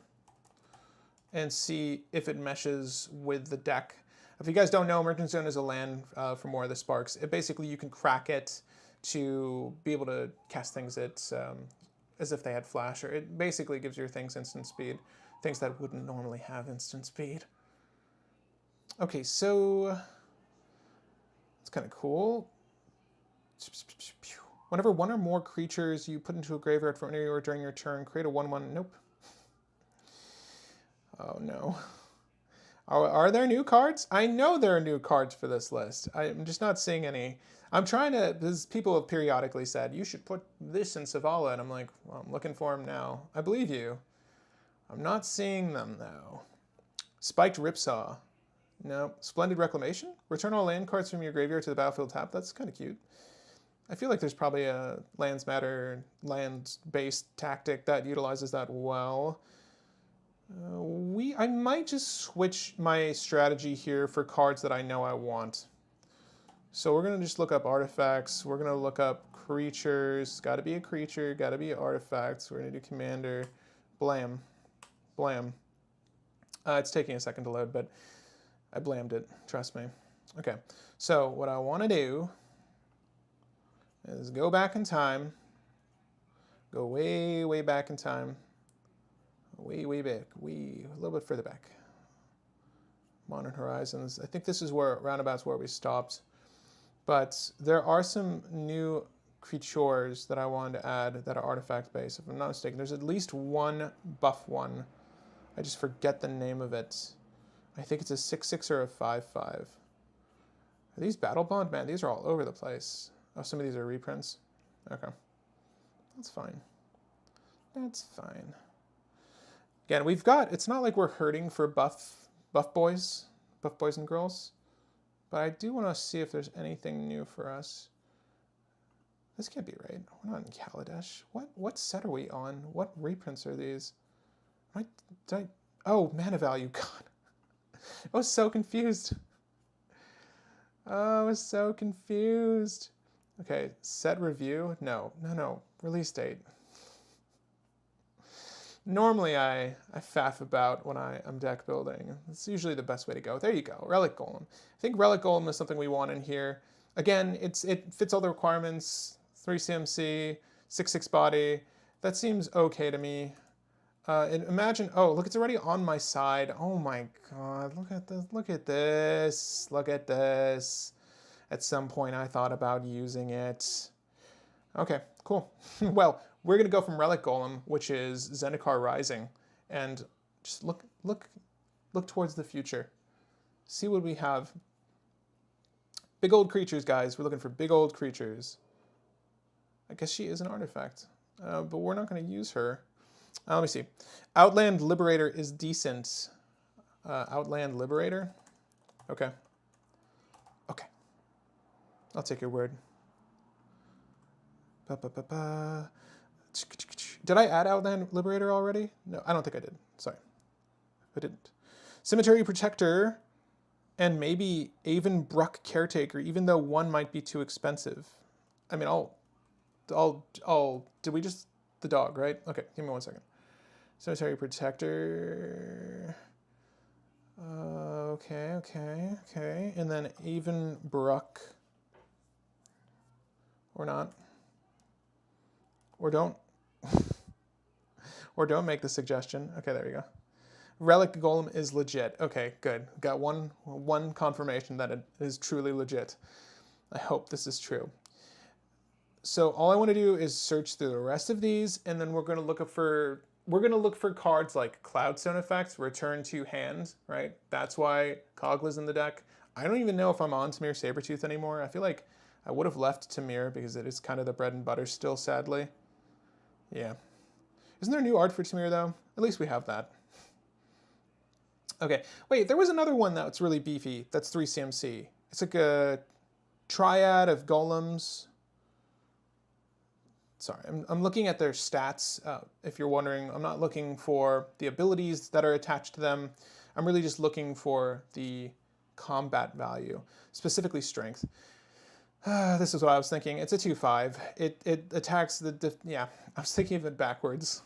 and see if it meshes with the deck. If you guys don't know, Emergent Zone is a land for more of the Sparks. It basically, you can crack it to be able to cast things as if they had flash, or it basically gives your things instant speed, things that wouldn't normally have instant speed. Okay, so it's kind of cool. Whenever one or more creatures you put into a graveyard from anywhere during your turn, create a 1/1. Nope. Oh no. Are there new cards? I know there are new cards for this list. I'm just not seeing any. I'm trying to, because people have periodically said, you should put this in Selvala, and I'm like, well, I'm looking for them now. I believe you. I'm not seeing them though. Spiked Ripsaw. No. Splendid Reclamation? Return all land cards from your graveyard to the battlefield tap. That's kind of cute. I feel like there's probably a Lands Matter, land-based tactic that utilizes that well. I might just switch my strategy here for cards that I know I want. So we're going to just look up artifacts. We're going to look up creatures. Got to be a creature. Got to be artifacts. We're going to do Commander. Blam. Blam. It's taking a second to load, but I blammed it. Trust me. Okay. So what I want to do is go back in time. Go way, way back in time. Way, way back. A little bit further back. Modern Horizons. I think this is where roundabouts where we stopped. But there are some new creatures that I wanted to add that are artifact based. If I'm not mistaken, there's at least one buff one. I just forget the name of it. I think it's a 6/6 or a 5/5. Are these Battle Bond? Man, these are all over the place. Oh, some of these are reprints. Okay. That's fine. That's fine. Again, we've got, it's not like we're hurting for buff boys and girls, but I do want to see if there's anything new for us. This can't be right. We're not in Kaladesh. What set are we on? What reprints are these? Oh, mana value. God. I was so confused. Oh, I was so confused. Okay, set review. No. Release date. Normally I faff about when I'm deck building. It's usually the best way to go. There you go, Relic Golem. I think Relic Golem is something we want in here. Again, it fits all the requirements. 3 CMC, 6/6 body. That seems okay to me. And imagine, oh, look, it's already on my side. Oh my god, look at this, look at this, look at this. At some point I thought about using it. Okay, cool. Well, we're gonna go from Relic Golem, which is Zendikar Rising, and just look towards the future. See what we have. Big old creatures, guys. We're looking for big old creatures. I guess she is an artifact, but we're not gonna use her. Let me see. Outland Liberator is decent. Outland Liberator? Okay. Okay. I'll take your word. Did I add Outland Liberator already? No, I don't think I did. Sorry. I didn't. Cemetery Protector and maybe Avonbrook Caretaker, even though one might be too expensive. I mean, did we just... The dog, right? Okay, give me 1 second. Cemetery Protector. Okay. And then Avonbrook. Or not. Or don't. Or don't make the suggestion. Okay, there you go. Relic Golem is legit. Okay, good. Got one confirmation that it is truly legit. I hope this is true. So all I want to do is search through the rest of these, and then we're going to look for cards like Cloudstone Effects, Return to Hand, right? That's why Kogla's in the deck. I don't even know if I'm on Tamir Sabertooth anymore. I feel like I would have left Tamir because it is kind of the bread and butter still, sadly. Yeah. Isn't there new art for Tamir, though? At least we have that. Okay. Wait, there was another one that's really beefy. That's 3 CMC. It's like a triad of golems. Sorry, I'm looking at their stats. If you're wondering, I'm not looking for the abilities that are attached to them. I'm really just looking for the combat value, specifically strength. This is what I was thinking. It's a 2/5. It attacks the... yeah, I was thinking of it backwards,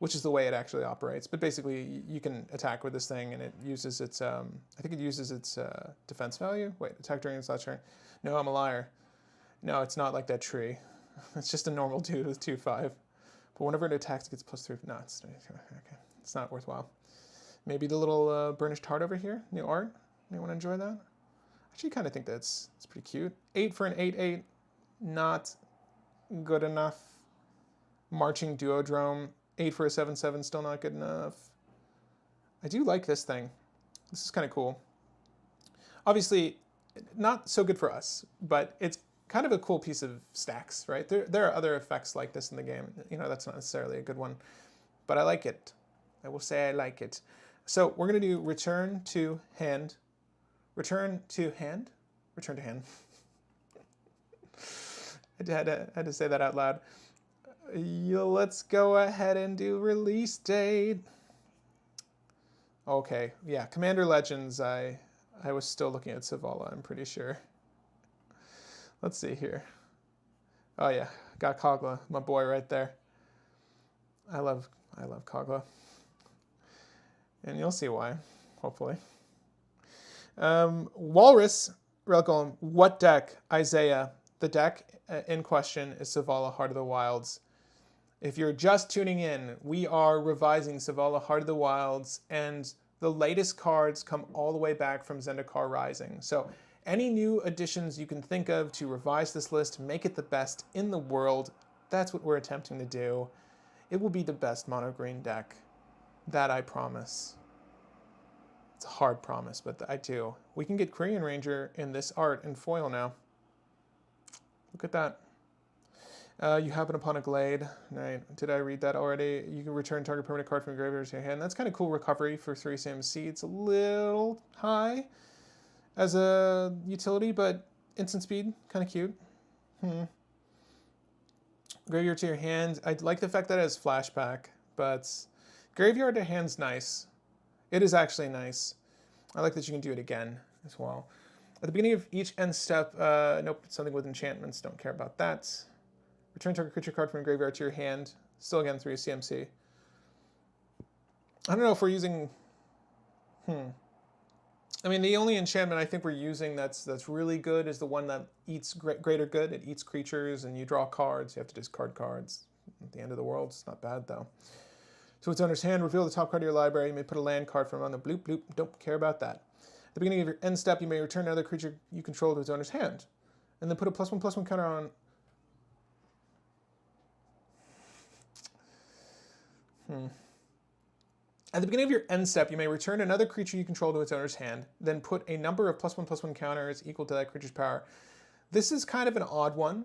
which is the way it actually operates. But basically, you can attack with this thing, and it uses its... I think it uses its defense value. Wait, attack during its last turn. No, I'm a liar. No, it's not like that tree. It's just a normal dude with 2/5. But whenever it attacks, it gets +3. No, it's okay. It's not worthwhile. Maybe the little burnished heart over here, new art. Anyone enjoy that? I actually kind of think it's pretty cute. 8 for an 8/8, not good enough. Marching Duodrome, 8 for a 7/7, still not good enough. I do like this thing. This is kind of cool. Obviously, not so good for us, but it's kind of a cool piece of stacks, right? There are other effects like this in the game. You know, that's not necessarily a good one, but I like it. I will say I like it. So we're going to do return to hand. Return to hand? Return to hand. I had to say that out loud. Let's go ahead and do release date. Okay, yeah, Commander Legends, I was still looking at Selvala, I'm pretty sure. Let's see here. Oh yeah, got Kogla, my boy right there. I love Kogla. And you'll see why, hopefully. Walrus, Relic Golem, what deck? Isaiah. The deck in question is Selvala Heart of the Wilds. If you're just tuning in, we are revising Selvala Heart of the Wilds, and the latest cards come all the way back from Zendikar Rising. So any new additions you can think of to revise this list, make it the best in the world, that's what we're attempting to do. It will be the best mono green deck. That I promise. It's a hard promise, but I do. We can get Korean Ranger in this art in foil now. Look at that. You happen upon a glade. Right. Did I read that already? You can return target permanent card from your graveyard to your hand. That's kind of cool recovery for 3 CMC. It's a little high as a utility, but instant speed, kind of cute. Graveyard to your hand. I like the fact that it has flashback, but graveyard to hand's nice. It is actually nice. I like that you can do it again as well. At the beginning of each end step, nope, something with enchantments, don't care about that. Return target creature card from your graveyard to your hand. Still again 3 CMC. I don't know if we're using... I mean, the only enchantment I think we're using that's really good is the one that eats greater good. It eats creatures and you draw cards. You have to discard cards. At the end of the world, it's not bad though. So its owner's hand, reveal the top card of your library. You may put a land card from on the bloop bloop. Don't care about that. At the beginning of your end step, you may return another creature you control to its owner's hand. And then put a +1/+1 counter on... At the beginning of your end step, you may return another creature you control to its owner's hand, then put a number of +1/+1 counters equal to that creature's power. This is kind of an odd one.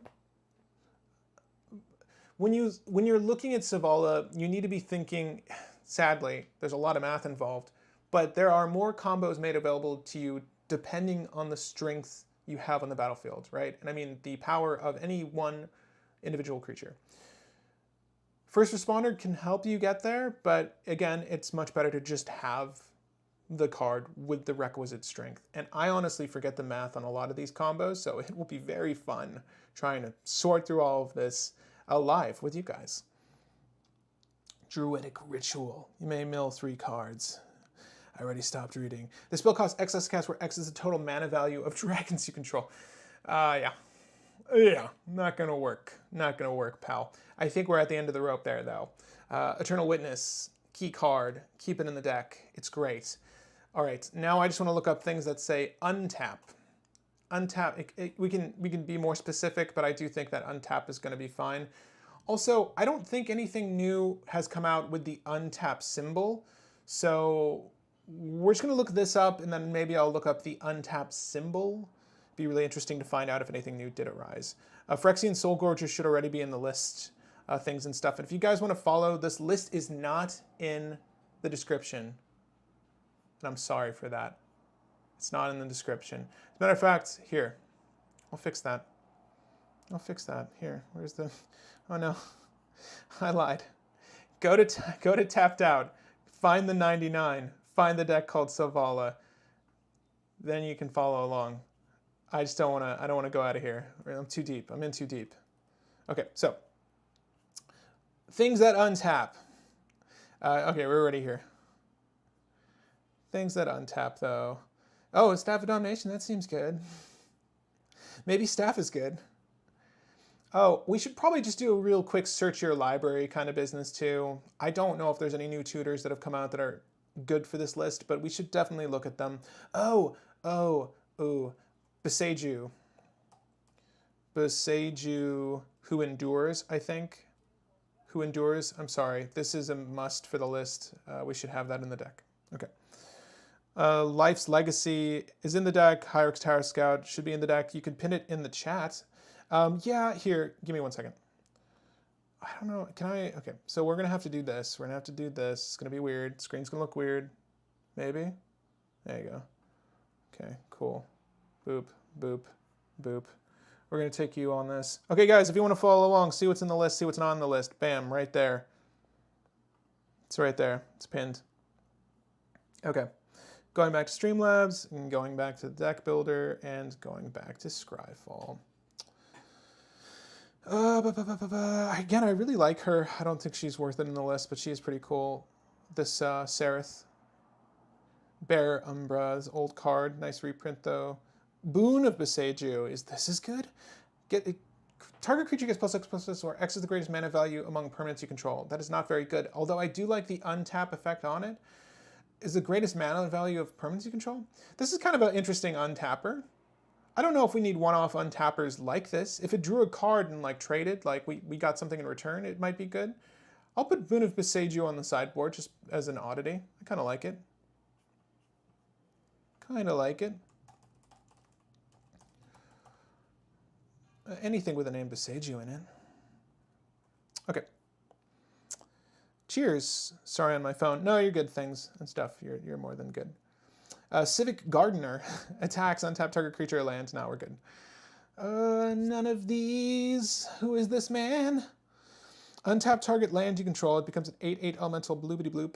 When you're looking at Selvala, you need to be thinking, sadly, there's a lot of math involved, but there are more combos made available to you depending on the strength you have on the battlefield, right? And I mean the power of any one individual creature. First Responder can help you get there, but again, it's much better to just have the card with the requisite strength. And I honestly forget the math on a lot of these combos, so it will be very fun trying to sort through all of this live with you guys. Druidic Ritual. You may mill 3 cards. I already stopped reading. The spell costs X less cast, where X is the total mana value of dragons you control. Yeah, not gonna work. Not gonna work, pal. I think we're at the end of the rope there, though. Eternal Witness, key card, keep it in the deck. It's great. All right, now I just want to look up things that say untap. Untap, we can be more specific, but I do think that untap is going to be fine. Also, I don't think anything new has come out with the untap symbol, so we're just going to look this up, and then maybe I'll look up the untap symbol. Be really interesting to find out if anything new did arise. Phyrexian Soul Gorger should already be in the list, things and stuff. And if you guys want to follow, this list is not in the description. And I'm sorry for that. It's not in the description. As a matter of fact, here, I'll fix that. I'll fix that. Here, where's the... Oh no, I lied. Go to Tapped Out, find the 99, find the deck called Selvala. Then you can follow along. I just don't want to, I don't want to go out of here. I'm too deep. I'm in too deep. Okay, so things that untap. Okay, we're already here. Things that untap, though. Oh, Staff of Domination, that seems good. Maybe Staff is good. Oh, we should probably just do a real quick search your library kind of business, too. I don't know if there's any new tutors that have come out that are good for this list, but we should definitely look at them. Oh, Beseju, Who Endures, I think. Who Endures, I'm sorry. This is a must for the list. We should have that in the deck. Okay. Life's Legacy is in the deck. Hyrix Tower Scout should be in the deck. You could pin it in the chat. Yeah, here, give me 1 second. I don't know, can I? Okay, so we're gonna have to do this. We're gonna have to do this. It's gonna be weird. Screen's gonna look weird. Maybe? There you go. Okay, cool. Boop, boop, boop. We're gonna take you on this. Okay, guys, if you wanna follow along, see what's in the list, see what's not on the list. Bam, right there. It's right there, it's pinned. Okay, going back to Streamlabs, and going back to the deck builder, and going back to Scryfall. Again, I really like her. I don't think she's worth it in the list, but she is pretty cool. This Sereth. Bear Umbra's old card. Nice reprint, though. Boon of Beseju. This is good? Target creature gets +X/+, or X is the greatest mana value among permanents you control. That is not very good, although I do like the untap effect on it. Is the greatest mana value of permanents you control? This is kind of an interesting untapper. I don't know if we need one-off untappers like this. If it drew a card and like traded, like we got something in return, it might be good. I'll put Boon of Beseju on the sideboard just as an oddity. I kind of like it. Kind of like it. Anything with the name Beseju in it. Okay. Cheers. Sorry on my phone. No, you're good, things and stuff. You're more than good. Civic Gardener attacks untapped target creature or land. Now we're good. None of these. Who is this man? Untapped target land you control. It becomes an 8/8 elemental bloopity bloop.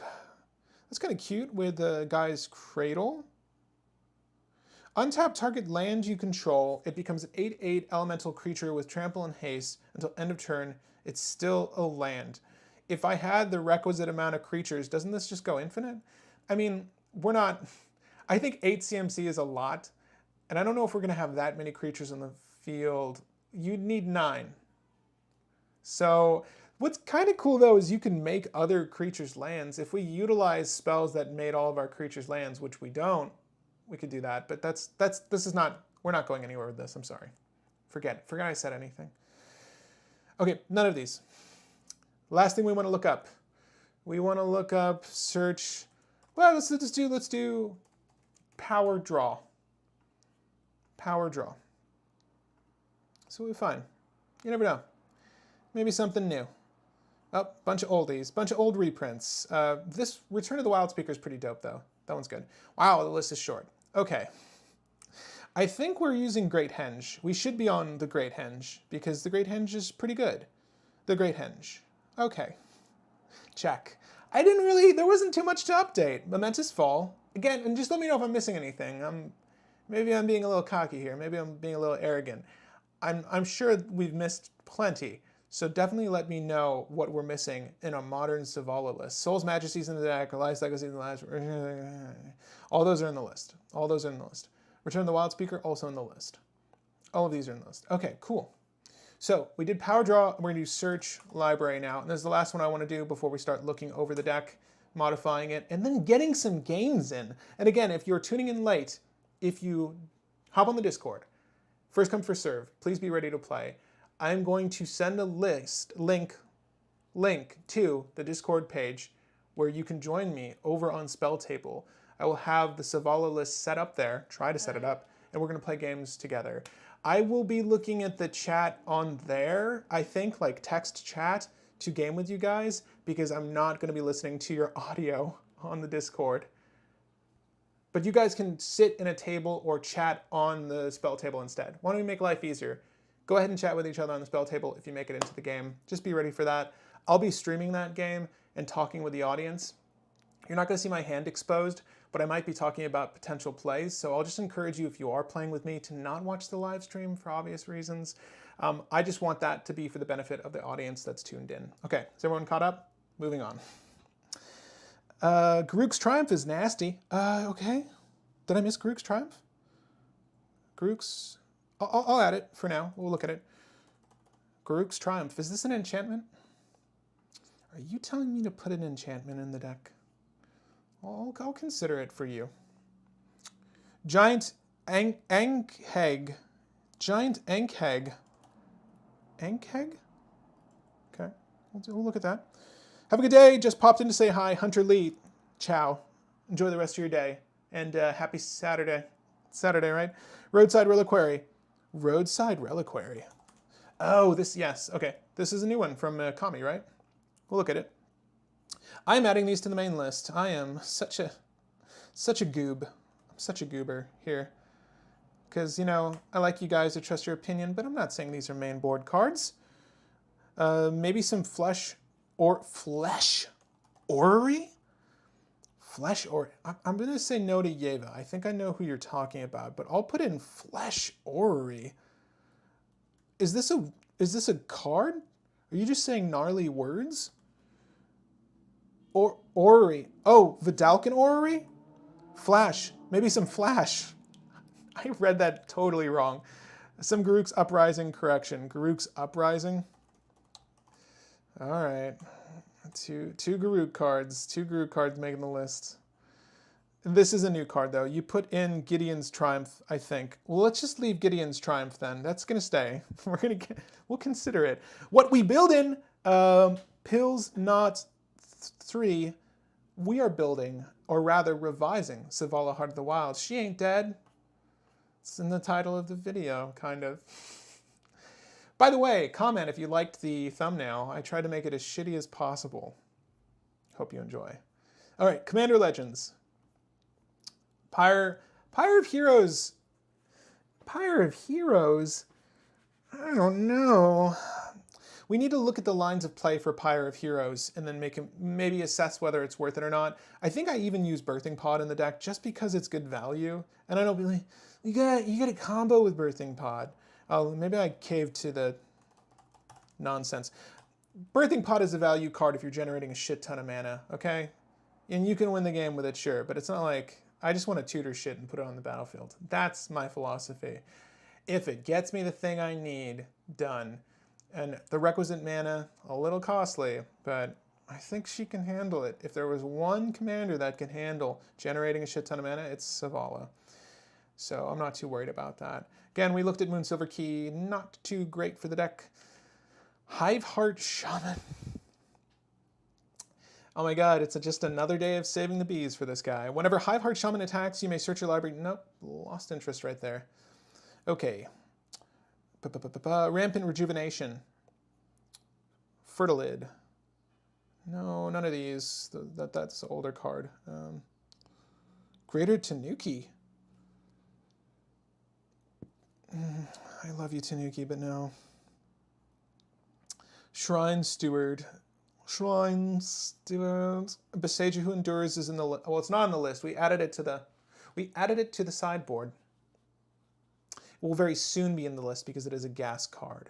That's kind of cute with the guy's cradle. Untap target land you control. It becomes an 8/8 elemental creature with trample and haste. Until end of turn, it's still a land. If I had the requisite amount of creatures, doesn't this just go infinite? I mean, we're not... I think 8 CMC is a lot, and I don't know if we're going to have that many creatures in the field. You'd need 9. So what's kind of cool, though, is you can make other creatures lands. If we utilize spells that made all of our creatures lands, which we don't, we could do that. But this is not... We're not going anywhere with this. I'm sorry. Forget it. Forget I said anything. Okay, none of these. Last thing we want to look up. We want to look up, search... Well, let's do power draw. Power draw. So we find. You never know. Maybe something new. Oh, bunch of oldies, bunch of old reprints. This Return of the Wild Speaker is pretty dope, though. That one's good. Wow, the list is short. Okay. I think we're using Great Henge. We should be on the Great Henge, because the Great Henge is pretty good. The Great Henge. Okay. Check. There wasn't too much to update. Momentous Fall. Again, and just let me know if I'm missing anything. Maybe I'm being a little cocky here. Maybe I'm being a little arrogant. I'm sure we've missed plenty. So definitely let me know what we're missing in a modern Selvala list. Soul's Majesty's in the deck, Elias Legacy in the last... All those are in the list. All those are in the list. Return of the Wild Speaker, also in the list. All of these are in the list. Okay, cool. So we did Power Draw. We're going to do Search Library now. And this is the last one I want to do before we start looking over the deck, modifying it, and then getting some games in. And again, if you're tuning in late, if you hop on the Discord, first come, first serve, please be ready to play. I'm going to send a link to the Discord page where you can join me over on Spell Table. I will have the Selvala list set up there, try to set it up, and we're going to play games together. I will be looking at the chat on there, I think, like text chat, to game with you guys, because I'm not going to be listening to your audio on the Discord. But you guys can sit in a table or chat on the Spell Table instead. Why don't we make life easier? Go ahead and chat with each other on the Spell Table if you make it into the game. Just be ready for that. I'll be streaming that game and talking with the audience. You're not going to see my hand exposed, but I might be talking about potential plays, so I'll just encourage you, if you are playing with me, to not watch the live stream for obvious reasons. I just want that to be for the benefit of the audience that's tuned in. Okay, is everyone caught up? Moving on. Garruk's Triumph is nasty. Okay. Did I miss Garruk's Triumph? Garruk's... I'll add it for now. We'll look at it. Garruk's Triumph. Is this an enchantment? Are you telling me to put an enchantment in the deck? I'll consider it for you. Giant Ankheg. Giant Ankheg. Ankheg? Okay. We'll look at that. Have a good day. Just popped in to say hi. Hunter Lee. Ciao. Enjoy the rest of your day. And happy Saturday. Saturday, right? Roadside Reliquary. Roadside Reliquary. Oh, this, yes. Okay. This is a new one from Kami, right? We'll look at it. I'm adding these to the main list. I am such a goob. I'm such a goober here. Because, you know, I like you guys to trust your opinion, but I'm not saying these are main board cards. Maybe some Flesh Orrery? Flesh Orrery. I'm going to say no to Yeva. I think I know who you're talking about, but I'll put in Flesh Orrery. Is this a card? Are you just saying gnarly words? Or Orrery. Oh, Vidalcan Orrery? Flash. Maybe some Flash. I read that totally wrong. Some Garruk's Uprising correction. Garruk's Uprising. All right. Two Garruk cards. 2 Garruk cards making the list. This is a new card, though. You put in Gideon's Triumph, I think. Well, let's just leave Gideon's Triumph, then. That's going to stay. We'll consider it. What we build in, Pills Not 3, we are building, or rather revising, Selvala Heart of the Wild. She ain't dead. It's in the title of the video, kind of. By the way, comment if you liked the thumbnail. I tried to make it as shitty as possible. Hope you enjoy. All right, Commander Legends. Pyre of Heroes. Pyre of Heroes? I don't know. We need to look at the lines of play for Pyre of Heroes and then maybe assess whether it's worth it or not. I think I even use Birthing Pod in the deck just because it's good value. And I don't really, You get a combo with Birthing Pod. Oh, maybe I caved to the nonsense. Birthing Pod is a value card if you're generating a shit ton of mana, okay? And you can win the game with it, sure, but it's not like I just want to tutor shit and put it on the battlefield. That's my philosophy. If it gets me the thing I need, done. And the requisite mana, a little costly, but I think she can handle it. If there was one commander that can handle generating a shit ton of mana, it's Selvala. So I'm not too worried about that. Again, we looked at Moonsilver Key, not too great for the deck. Hiveheart Shaman. Oh my god, it's just another day of saving the bees for this guy. Whenever Hiveheart Shaman attacks, you may search your library. Nope, lost interest right there. Okay. Rampant Rejuvenation. Fertilid. No, none of these. That's an older card. Greater Tanuki. I love you, Tanuki, but no. Shrine Steward. Shrine Steward. Besaja Who Endures is in the list. Well, it's not on the list. We added it to the sideboard. It will very soon be in the list because it is a gas card.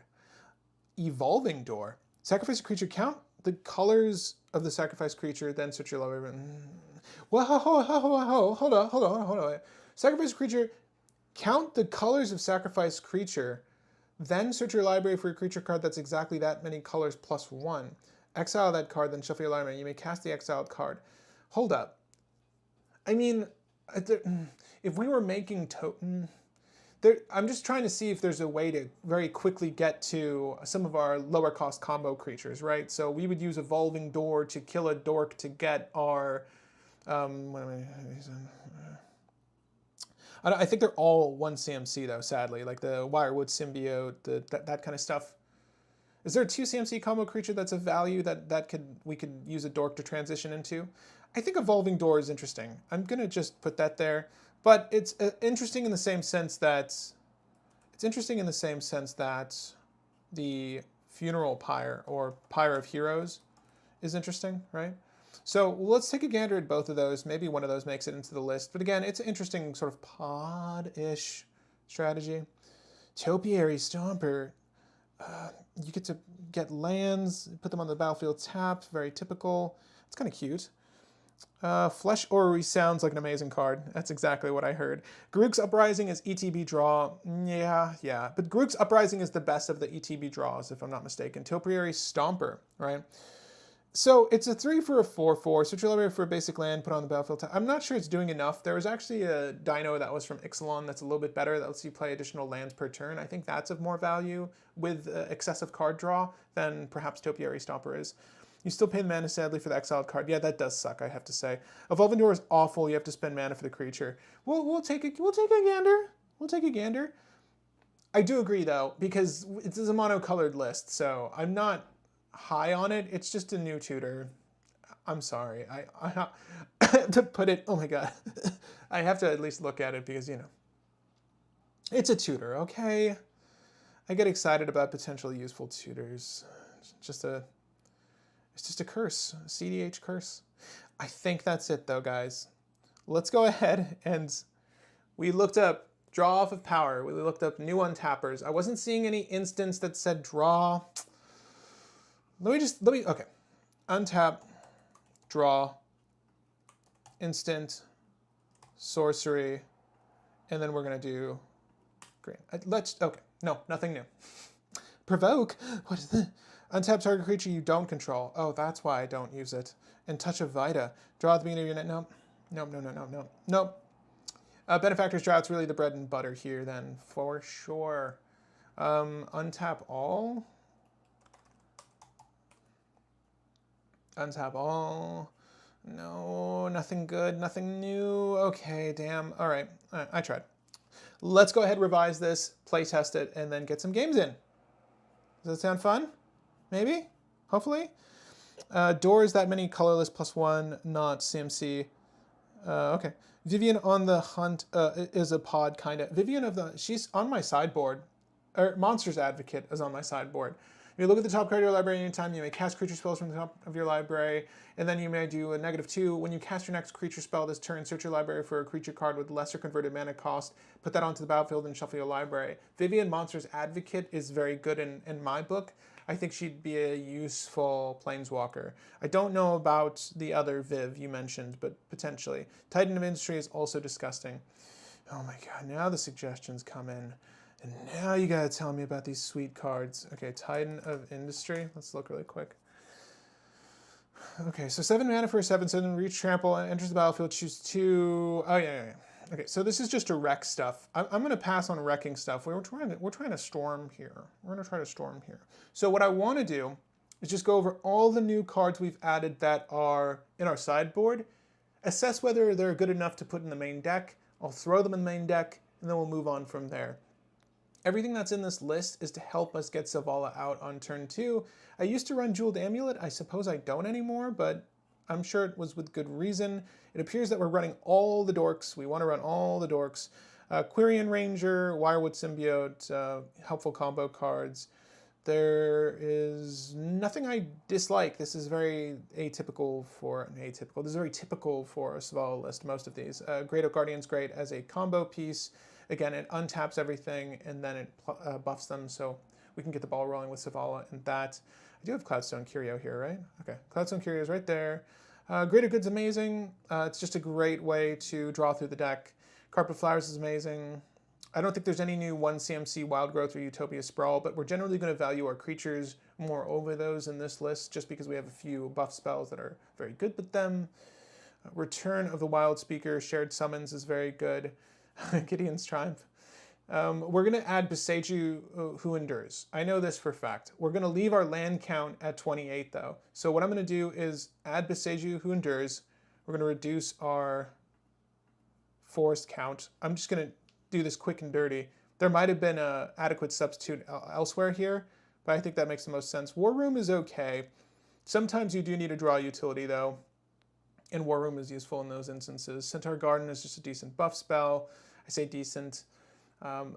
Evolving Door. Sacrifice a creature. Count the colors of the sacrificed creature, then search your library. Whoa, hold on. Sacrifice a creature. Count the colors of sacrificed creature, then search your library for a creature card that's exactly that many colors plus 1. Exile that card, then shuffle your library. You may cast the exiled card. Hold up. I mean, if we were making I'm just trying to see if there's a way to very quickly get to some of our lower cost combo creatures, right? So we would use Evolving Door to kill a dork to get our... I think they're all 1 CMC though, sadly. Like the Wirewood Symbiote, that kind of stuff. Is there a 2 CMC combo creature that's of value that we could use a dork to transition into? I think Evolving Door is interesting. I'm gonna just put that there. But it's interesting in the same sense that the Funeral Pyre or Pyre of Heroes is interesting, right? So let's take a gander at both of those. Maybe one of those makes it into the list. But again, it's an interesting sort of pod-ish strategy. Topiary Stomper. You get to get lands, put them on the battlefield tapped. Very typical. It's kind of cute. Flesh Orrery sounds like an amazing card. That's exactly what I heard. Garruk's Uprising is ETB draw. Yeah. But Garruk's Uprising is the best of the ETB draws, if I'm not mistaken. Topiary Stomper, right? So it's a 3 for a 4/4. Search your library for a basic land, put on the battlefield. I'm not sure it's doing enough. There was actually a dino that was from Ixalan that's a little bit better that lets you play additional lands per turn. I think that's of more value with excessive card draw than perhaps Topiary Stomper is. You still pay the mana, sadly, for the exiled card. Yeah, that does suck, I have to say. Evolving Door is awful. You have to spend mana for the creature. We'll take a gander. We'll take a gander. I do agree, though, because it's a monocolored list, so I'm not high on it. It's just a new tutor. I'm sorry. I to put it, oh my god. I have to at least look at it because, you know, it's a tutor, okay? I get excited about potentially useful tutors. It's just a curse, a CDH curse. I think that's it though, guys. Let's go ahead and we looked up draw off of power. We looked up new untappers. I wasn't seeing any instance that said draw. Okay. Untap, draw, instant, sorcery, and then we're gonna do green. Okay, no, nothing new. Provoke, what is that? Untap target creature you don't control. Oh, that's why I don't use it. And Touch of Vita. Draw at the beginning of your net. Nope. Benefactor's Drought's really the bread and butter here then, for sure. Untap all. Untap all. No, nothing good, nothing new. Okay, damn. All right, I tried. Let's go ahead, revise this, play test it, and then get some games in. Does that sound fun? Maybe? Hopefully? Doors that many colorless +1, not CMC. Okay. Vivian on the Hunt is a pod, kind of. Vivian she's on my sideboard. Monsters Advocate is on my sideboard. You look at the top card of your library anytime. You may cast creature spells from the top of your library, and then you may do a -2. When you cast your next creature spell this turn, search your library for a creature card with lesser converted mana cost, put that onto the battlefield, and shuffle your library. Vivian, Monsters Advocate, is very good in my book. I think she'd be a useful planeswalker. I don't know about the other Viv you mentioned, but potentially. Titan of Industry is also disgusting. Oh my god, now the suggestions come in. And now you gotta tell me about these sweet cards. Okay, Titan of Industry. Let's look really quick. Okay, so 7 mana for a 7/7, reach trample, enters the battlefield, choose 2. Oh yeah. Okay, so this is just a wreck stuff. I'm gonna pass on wrecking stuff. We're trying to storm here. We're gonna try to storm here. So what I wanna do is just go over all the new cards we've added that are in our sideboard, assess whether they're good enough to put in the main deck. I'll throw them in the main deck, and then we'll move on from there. Everything that's in this list is to help us get Selvala out on turn 2. I used to run Jeweled Amulet. I suppose I don't anymore, but I'm sure it was with good reason. It appears that we're running all the dorks. We want to run all the dorks. Quirion Ranger, Wirewood Symbiote, helpful combo cards. There is nothing I dislike. This is very atypical for, this is very typical for a Selvala list, most of these. Great Oak Guardian's great as a combo piece. Again, it untaps everything and then it buffs them, so we can get the ball rolling with Selvala and that. I do have Cloudstone Curio here, right? Okay, Cloudstone Curio is right there. Greater Good's amazing. It's just a great way to draw through the deck. Carpet Flowers is amazing. I don't think there's any new 1 CMC Wild Growth or Utopia Sprawl, but we're generally going to value our creatures more over those in this list just because we have a few buff spells that are very good with them. Return of the Wild Speaker, Shared Summons is very good. Gideon's Triumph. We're going to add Boseiju Who Endures. I know this for a fact. We're going to leave our land count at 28 though. So what I'm going to do is add Boseiju Who Endures. We're going to reduce our forest count. I'm just going to do this quick and dirty. There might have been an adequate substitute elsewhere here, but I think that makes the most sense. War Room is okay. Sometimes you do need to draw utility though, and War Room is useful in those instances. Centaur Garden is just a decent buff spell. I say decent.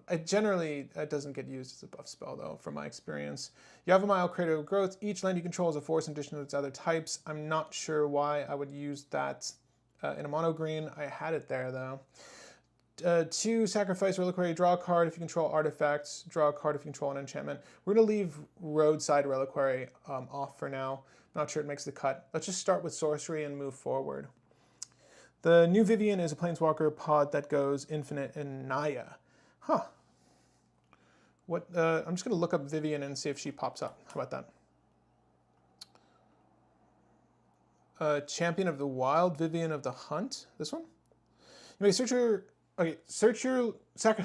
It generally doesn't get used as a buff spell though, from my experience. Yavimaya, Crater of Growth. Each land you control is a force in addition to its other types. I'm not sure why I would use that in a mono green. I had it there though. 2 Sacrifice Reliquary, draw a card if you control artifacts, draw a card if you control an enchantment. We're going to leave Roadside Reliquary off for now. Not sure it makes the cut. Let's just start with sorcery and move forward. The new Vivian is a Planeswalker pod that goes infinite in Naya. Huh. What? I'm just going to look up Vivian and see if she pops up. How about that? Champion of the Wild, Vivian of the Hunt. This one? You may search your... Okay,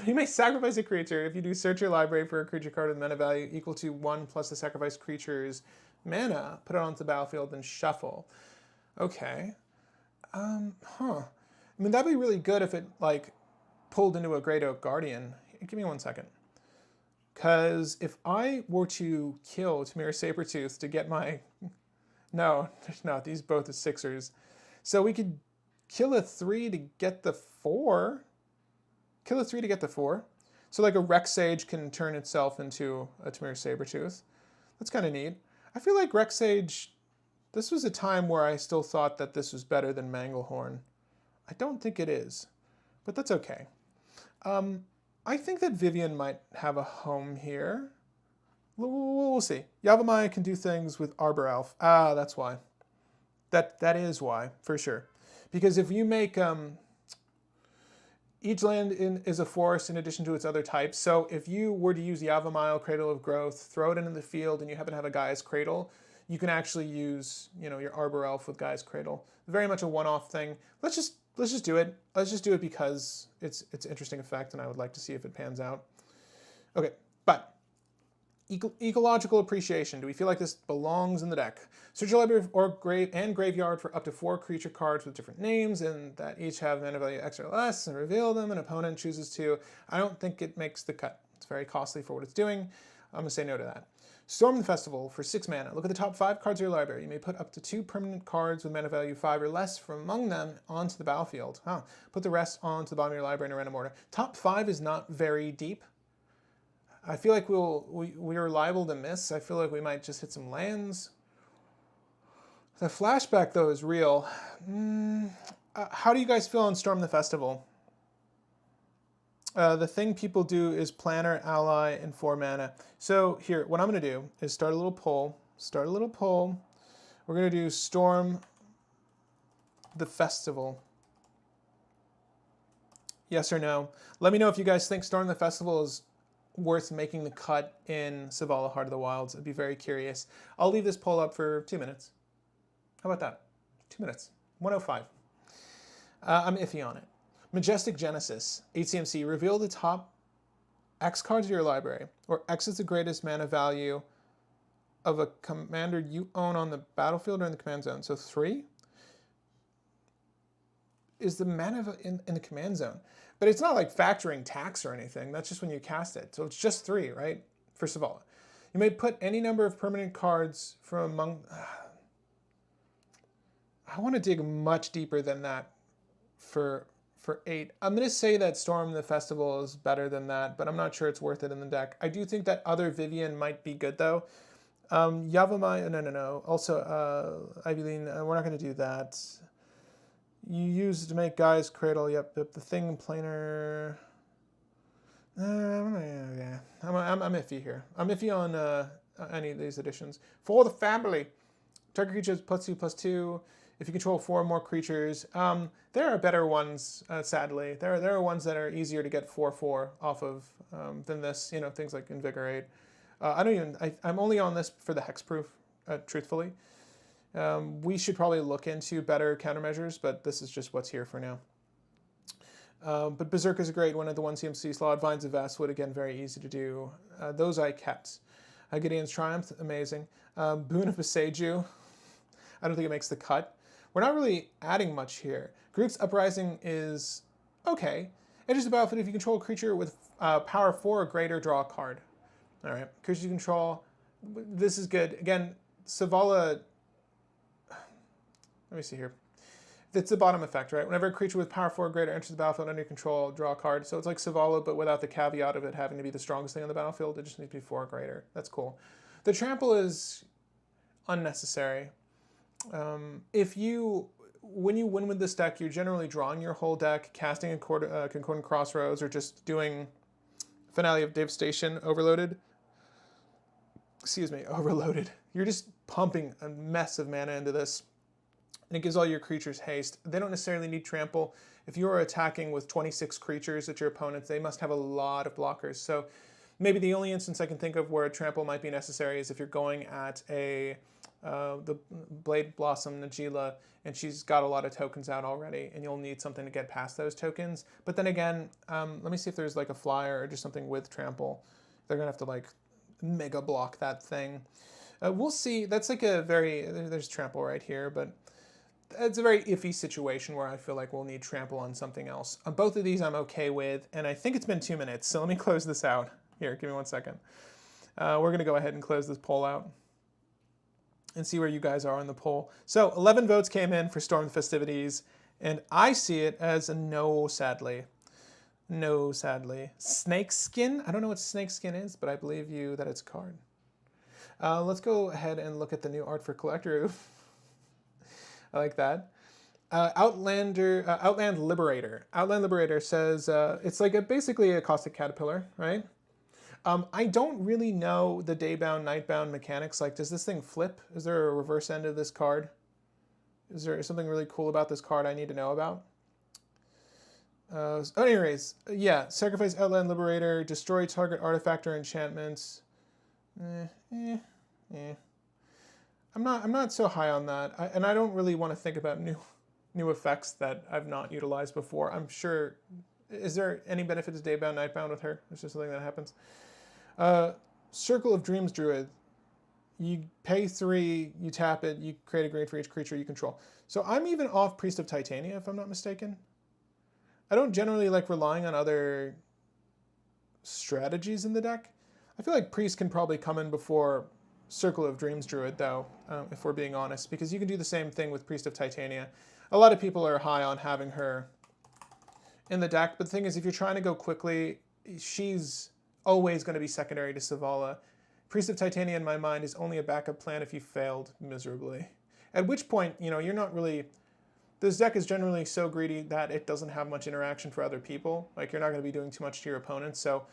you may sacrifice a creature. If you do, search your library for a creature card with mana value equal to 1 plus the sacrificed creature's mana, put it onto the battlefield, and shuffle. Okay. I mean, that'd be really good if it, like, pulled into a Great Oak Guardian. Give me 1 second. Because if I were to kill Tamir Sabertooth to get my... No, these both are 6ers. So we could kill a 3 to get the 4. Kill a 3 to get the 4. So like a Rex Sage can turn itself into a Tamir Sabertooth. That's kind of neat. I feel like Rex Sage, this was a time where I still thought that this was better than Manglehorn. I don't think it is, but that's okay. I think that Vivian might have a home here. We'll see. Yavimaya can do things with Arbor Elf. Ah, that's why. That is why, for sure. Because if you make... each land is a forest in addition to its other types. So if you were to use Yavimaya, Cradle of Growth, throw it into the field, and you happen to have a Gaia's Cradle, you can actually use, your Arbor Elf with Gaia's Cradle. Very much a one-off thing. Let's just do it. Let's just do it because it's an interesting effect, and I would like to see if it pans out. Okay, but ecological appreciation. Do we feel like this belongs in the deck? Search your library or graveyard for up to 4 creature cards with different names and that each have mana value X or less, and reveal them. An opponent chooses to. I don't think it makes the cut. It's very costly for what it's doing. I'm gonna say no to that. Storm the Festival for 6 mana. Look at the top 5 cards of your library. You may put up to 2 permanent cards with mana value 5 or less from among them onto the battlefield. Put the rest onto the bottom of your library in a random order. Top 5 is not very deep. I feel like we are liable to miss. I feel like we might just hit some lands. The flashback, though, is real. How do you guys feel on Storm the Festival? The thing people do is planner, ally, and 4 mana. So here, what I'm going to do is start a little poll. Start a little poll. We're going to do Storm the Festival. Yes or no? Let me know if you guys think Storm the Festival is worth making the cut in Selvala Heart of the Wilds. I'd be very curious. I'll leave this poll up for 2 minutes. How about that? 2 minutes. 105. I'm iffy on it. Majestic Genesis. HCMC. Reveal the top X cards of your library, where X is the greatest mana value of a commander you own on the battlefield or in the command zone. So 3 is the mana in the command zone. But it's not like factoring tax or anything. That's just when you cast it. So it's just 3, right? For Selvala. You may put any number of permanent cards from among... I want to dig much deeper than that for 8. I'm going to say that Storm the Festival is better than that, but I'm not sure it's worth it in the deck. I do think that other Vivian might be good, though. Yavimaya, no. Also, Ivyline, we're not going to do that. You use to make Guy's Cradle, yep. The thing planar... yeah, I'm iffy here. I'm iffy on any of these additions. For the family, target creatures +2/+2. If you control 4 or more creatures, there are better ones. Sadly, there are ones that are easier to get 4/4 off of than this. You know, things like Invigorate. I'm only on this for the hexproof. Truthfully, we should probably look into better countermeasures, but this is just what's here for now. But Berserk is a great one at the 1 CMC slot. Vines of Vastwood, again, very easy to do. Those I kept. Gideon's Triumph, amazing. Boon of Beseju, I don't think it makes the cut. We're not really adding much here. Groot's Uprising is okay. Enters the battlefield if you control a creature with power 4 or greater, draw a card. All right, creatures you control. This is good. Again, Selvala, let me see here. It's the bottom effect, right? Whenever a creature with power 4 or greater enters the battlefield under your control, draw a card. So it's like Selvala, but without the caveat of it having to be the strongest thing on the battlefield. It just needs to be 4 or greater. That's cool. The trample is unnecessary. When you win with this deck, you're generally drawing your whole deck, casting a Concordant Crossroads, or just doing Finale of Devastation overloaded. Excuse me, overloaded. You're just pumping a mess of mana into this. And it gives all your creatures haste. They don't necessarily need trample. If you are attacking with 26 creatures at your opponents, they must have a lot of blockers. So maybe the only instance I can think of where a trample might be necessary is if you're going at the Blade Blossom Najila, and she's got a lot of tokens out already, and you'll need something to get past those tokens. But then again, let me see if there's like a flyer or just something with trample. They're gonna have to like mega block that thing. We'll see. That's like there's trample right here, but it's a very iffy situation where I feel like we'll need trample on something else. On both of these I'm okay with, and I think it's been 2 minutes, so let me close this out. Here, give me 1 second. We're gonna go ahead and close this poll out and see where you guys are on the poll. So 11 votes came in for Storm the Festivities, and I see it as a no, sadly. No, sadly. Snakeskin? I don't know what Snakeskin is, but I believe you that it's a card. Let's go ahead and look at the new art for Collector. I like that. Outland Liberator. Outland Liberator says it's like basically a Caustic Caterpillar, right? I don't really know the Daybound, Nightbound mechanics. Like, does this thing flip? Is there a reverse end of this card? Is there something really cool about this card I need to know about? Anyways, yeah, sacrifice Outland Liberator, destroy target artifact or enchantments. I'm not so high on that, and I don't really want to think about new effects that I've not utilized before. I'm sure. Is there any benefit to Daybound, Nightbound with her? It's just something that happens. Circle of Dreams Druid. You pay 3, you tap it, you create a green for each creature you control. So I'm even off Priest of Titania, if I'm not mistaken. I don't generally like relying on other strategies in the deck. I feel like Priest can probably come in before Circle of Dreams Druid, though, if we're being honest, because you can do the same thing with Priest of Titania. A lot of people are high on having her in the deck, but the thing is, if you're trying to go quickly, she's always going to be secondary to Selvala. Priest of Titania, in my mind, is only a backup plan if you failed miserably. At which point, you know, you're not really... This deck is generally so greedy that it doesn't have much interaction for other people. Like, you're not going to be doing too much to your opponents, so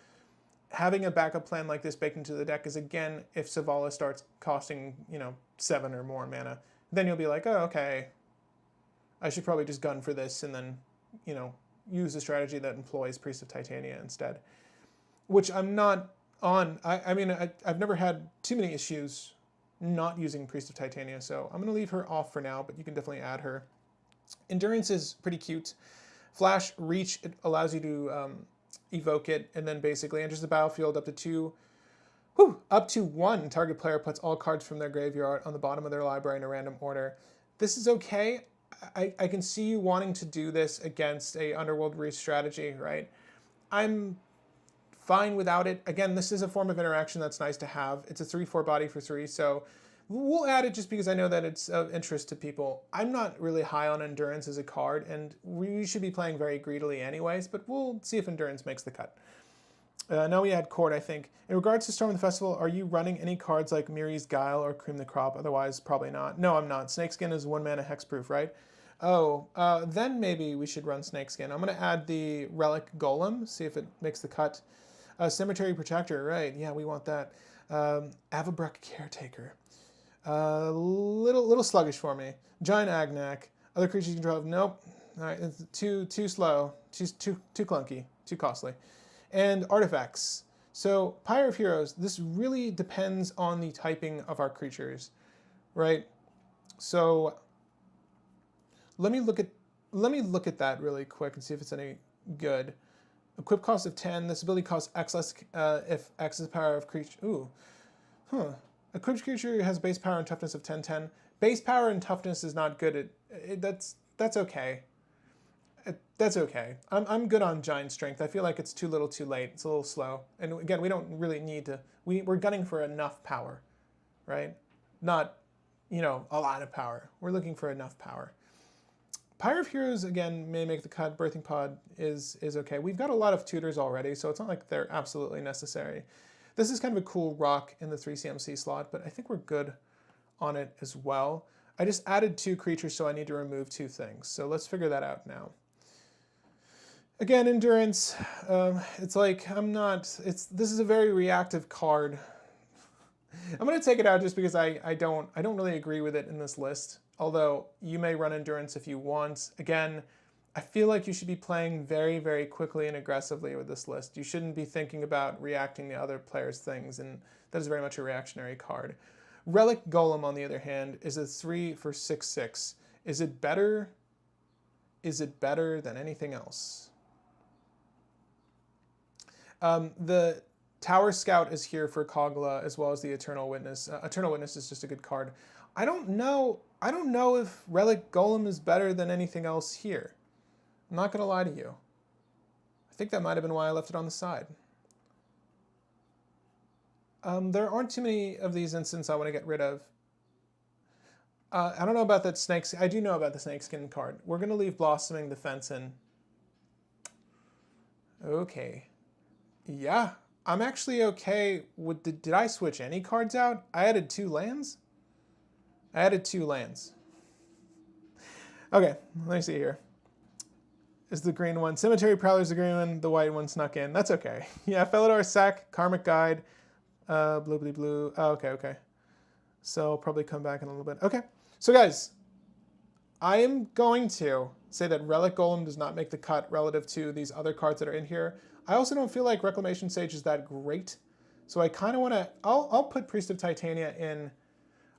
having a backup plan like this baked into the deck is, again, if Selvala starts costing, you know, 7 or more mana, then you'll be like, oh, okay, I should probably just gun for this and then, you know, use a strategy that employs Priest of Titania instead. Which I'm not on. I mean, I've never had too many issues not using Priest of Titania, so I'm going to leave her off for now, but you can definitely add her. Endurance is pretty cute. Flash Reach, it allows you to evoke it, and then basically enters the battlefield up to 1. Target player puts all cards from their graveyard on the bottom of their library in a random order. This is okay. I can see you wanting to do this against a Underworld Reach strategy, right? I'm fine without it. Again, this is a form of interaction that's nice to have. It's a 3/4 body for 3, so we'll add it just because I know that it's of interest to people. I'm not really high on Endurance as a card, and we should be playing very greedily anyways, but we'll see if Endurance makes the cut. Now we add Court, I think. In regards to Storm of the Festival, are you running any cards like Miri's Guile or Cream the Crop? Otherwise, probably not. No, I'm not. Snakeskin is 1 mana hexproof, right? Oh, then maybe we should run Snakeskin. I'm going to add the Relic Golem, see if it makes the cut. Cemetery Protector, right, yeah, we want that. Avabruck Caretaker. Little sluggish for me. Giant Agnak. Other creatures you control, nope. All right, it's too slow, too clunky, too costly. And artifacts. So Pyre of Heroes, this really depends on the typing of our creatures, right? So let me look at that really quick and see if it's any good. Equip cost of 10. This ability costs X less if X is the power of creature. Ooh, huh. Equipped creature has base power and toughness of 10/10. Base power and toughness is not good. That's okay. That's okay. I'm good on Giant Strength. I feel like it's too little too late. It's a little slow. And again, we don't really need to... We're gunning for enough power, right? Not, you know, a lot of power. We're looking for enough power. Pyre of Heroes, again, may make the cut. Birthing Pod is okay. We've got a lot of tutors already, so it's not like they're absolutely necessary. This is kind of a cool rock in the 3 CMC slot, but I think we're good on it as well. I just added 2 creatures, so I need to remove 2 things. So let's figure that out now. Again, Endurance, it's like, this is a very reactive card. I'm going to take it out just because I don't really agree with it in this list. Although you may run Endurance if you want. Again, I feel like you should be playing very, very quickly and aggressively with this list. You shouldn't be thinking about reacting to other players' things, and that is very much a reactionary card. Relic Golem, on the other hand, is a 3 for 6/6. Is it better? Is it better than anything else? The Tower Scout is here for Kogla, as well as the Eternal Witness. Eternal Witness is just a good card. I don't know if Relic Golem is better than anything else here. I'm not going to lie to you. I think that might have been why I left it on the side. There aren't too many of these instants I want to get rid of. I don't know about that snakes. I do know about the Snakeskin card. We're going to leave Blossoming Defense in. Okay. Yeah, I'm actually okay with... Did I switch any cards out? I added 2 lands? I added 2 lands. Okay, let me see here. Is the green one. Cemetery Prowler's the green one. The white one snuck in. That's okay. Yeah, Felidar Sack, Karmic Guide, blue. Oh, okay. So I'll probably come back in a little bit. Okay, so guys, I am going to say that Relic Golem does not make the cut relative to these other cards that are in here. I also don't feel like Reclamation Sage is that great. So I kind of want to... I'll put Priest of Titania in...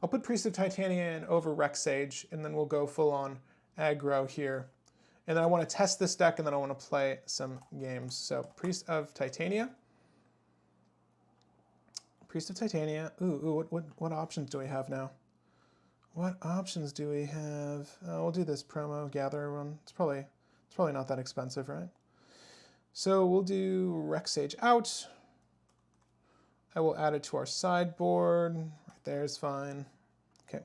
I'll put Priest of Titania in over Rec Sage, and then we'll go full on aggro here. And then I want to test this deck, and then I want to play some games. So Priest of Titania. Priest of Titania. Ooh, what options do we have now? What options do we have? We'll do this promo Gatherer one. It's probably not that expensive, right? So we'll do Rec Sage out. I will add it to our sideboard. Right there is fine. Okay.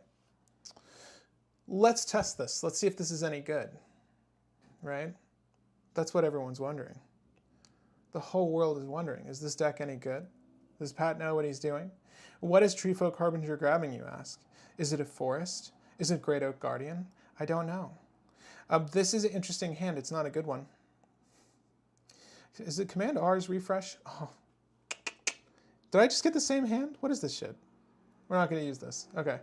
Let's test this. Let's see if this is any good. Right? That's what everyone's wondering. The whole world is wondering, is this deck any good? Does Pat know what he's doing? What is Treefolk Harbinger grabbing, you ask? Is it a forest? Is it Great Oak Guardian? I don't know. This is an interesting hand. It's not a good one. Is it CoMmAnDeRs refresh? Oh. Did I just get the same hand? What is this shit? We're not going to use this. Okay.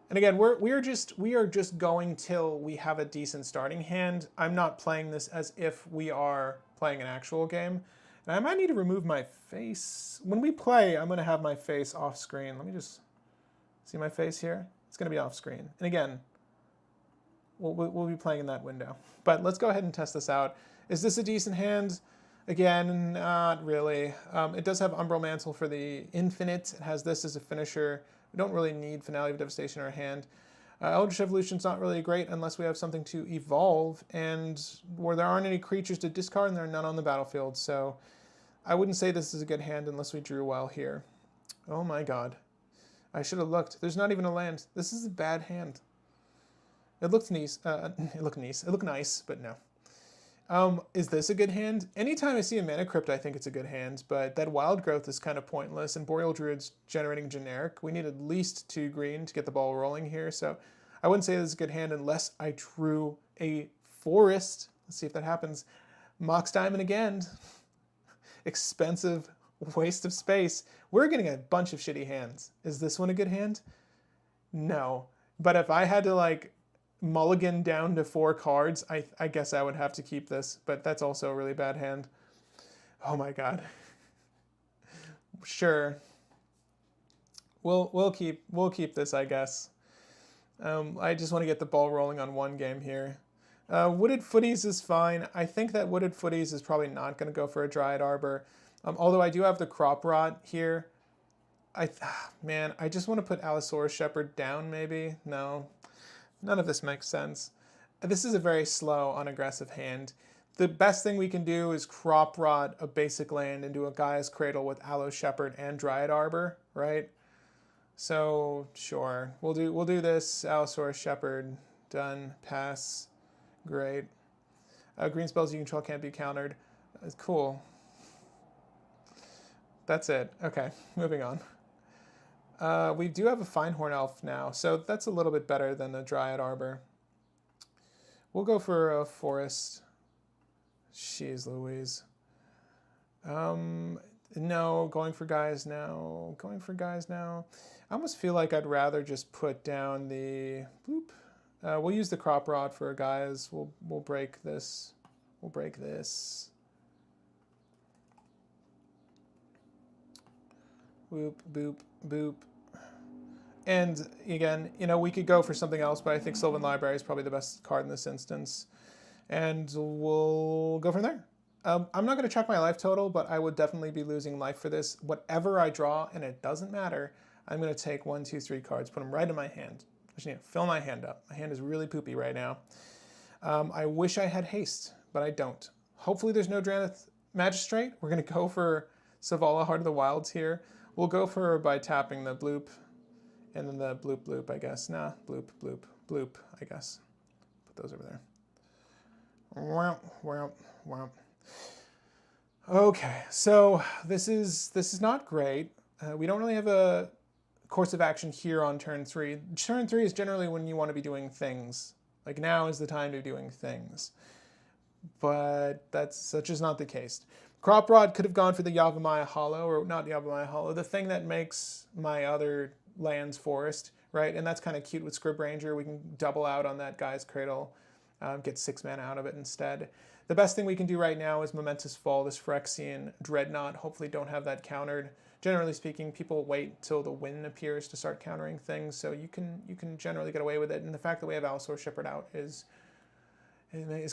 And again, we are just going till we have a decent starting hand. I'm not playing this as if we are playing an actual game. And I might need to remove my face. When we play, I'm going to have my face off screen. Let me just see my face here. It's going to be off screen. And again, we'll be playing in that window. But let's go ahead and test this out. Is this a decent hand? Again, not really. It does have Umbral Mantle for the infinite. It has this as a finisher. We don't really need Finale of Devastation in our hand. Eldritch Evolution's not really great unless we have something to evolve, and where there aren't any creatures to discard and there are none on the battlefield, so I wouldn't say this is a good hand unless we drew well here. Oh my god. I should have looked. There's not even a land. This is a bad hand. It looked nice. It looked nice, but no. Is this a good hand? Anytime I see a Mana Crypt, I think it's a good hand, but that Wild Growth is kind of pointless, and Boreal Druid's generating generic. We need at least 2 green to get the ball rolling here, so I wouldn't say this is a good hand unless I drew a forest. Let's see if that happens. Mox Diamond again. Expensive waste of space. We're getting a bunch of shitty hands. Is this one a good hand? No. But if I had to, like, mulligan down to 4 cards, I guess I would have to keep this, but that's also a really bad hand. Oh my god. Sure. We'll keep this, I guess. I just want to get the ball rolling on one game here. Wooded Footies is fine. I think that Wooded Footies is probably not going to go for a Dryad Arbor. Although I do have the Crop Rot here. Man, I just want to put Allosaurus Shepherd down, maybe? No. None of this makes sense. This is a very slow, unaggressive hand. The best thing we can do is Crop Rot a basic land into a Gaia's Cradle with Allo Shepherd and Dryad Arbor, right? So, sure. We'll do this. Allosaurus Shepherd. Done. Pass. Great. Green spells you control can't be countered. Cool. That's it. Okay, moving on. We do have a Finehorn Elf now, so that's a little bit better than a Dryad Arbor. We'll go for a Forest. Jeez Louise. No, going for guys now. Going for guys now. I almost feel like I'd rather just put down the bloop. We'll use the Crop Rod for guys. We'll break this. We'll break this. Boop, boop, boop. And again, you know, we could go for something else, but I think Sylvan Library is probably the best card in this instance. And we'll go from there. I'm not going to check my life total, but I would definitely be losing life for this. Whatever I draw, and it doesn't matter, I'm going to take 1, 2, 3 cards, put them right in my hand. I just need to fill my hand up. My hand is really poopy right now. I wish I had haste, but I don't. Hopefully there's no Dranith Magistrate. We're going to go for Selvala, Heart of the Wilds here. We'll go for by tapping the bloop, and then the bloop bloop, I guess. Nah, bloop, bloop, bloop, I guess. Put those over there. Womp, womp, womp. Okay, so this is not great. We don't really have a course of action here on turn 3. Turn 3 is generally when you want to be doing things. Like now is the time to be doing things. But that's just not the case. Crop Rod could have gone for the Yavimaya Hollow, or not Yavimaya Hollow, the thing that makes my other lands forest, right? And that's kind of cute with Scrib Ranger. We can double out on that Guy's Cradle, get 6 mana out of it instead. The best thing we can do right now is Momentous Fall, this Phyrexian Dreadnought. Hopefully don't have that countered. Generally speaking, people wait till the win appears to start countering things, so you can generally get away with it. And the fact that we have Allosaurus Shepherd out is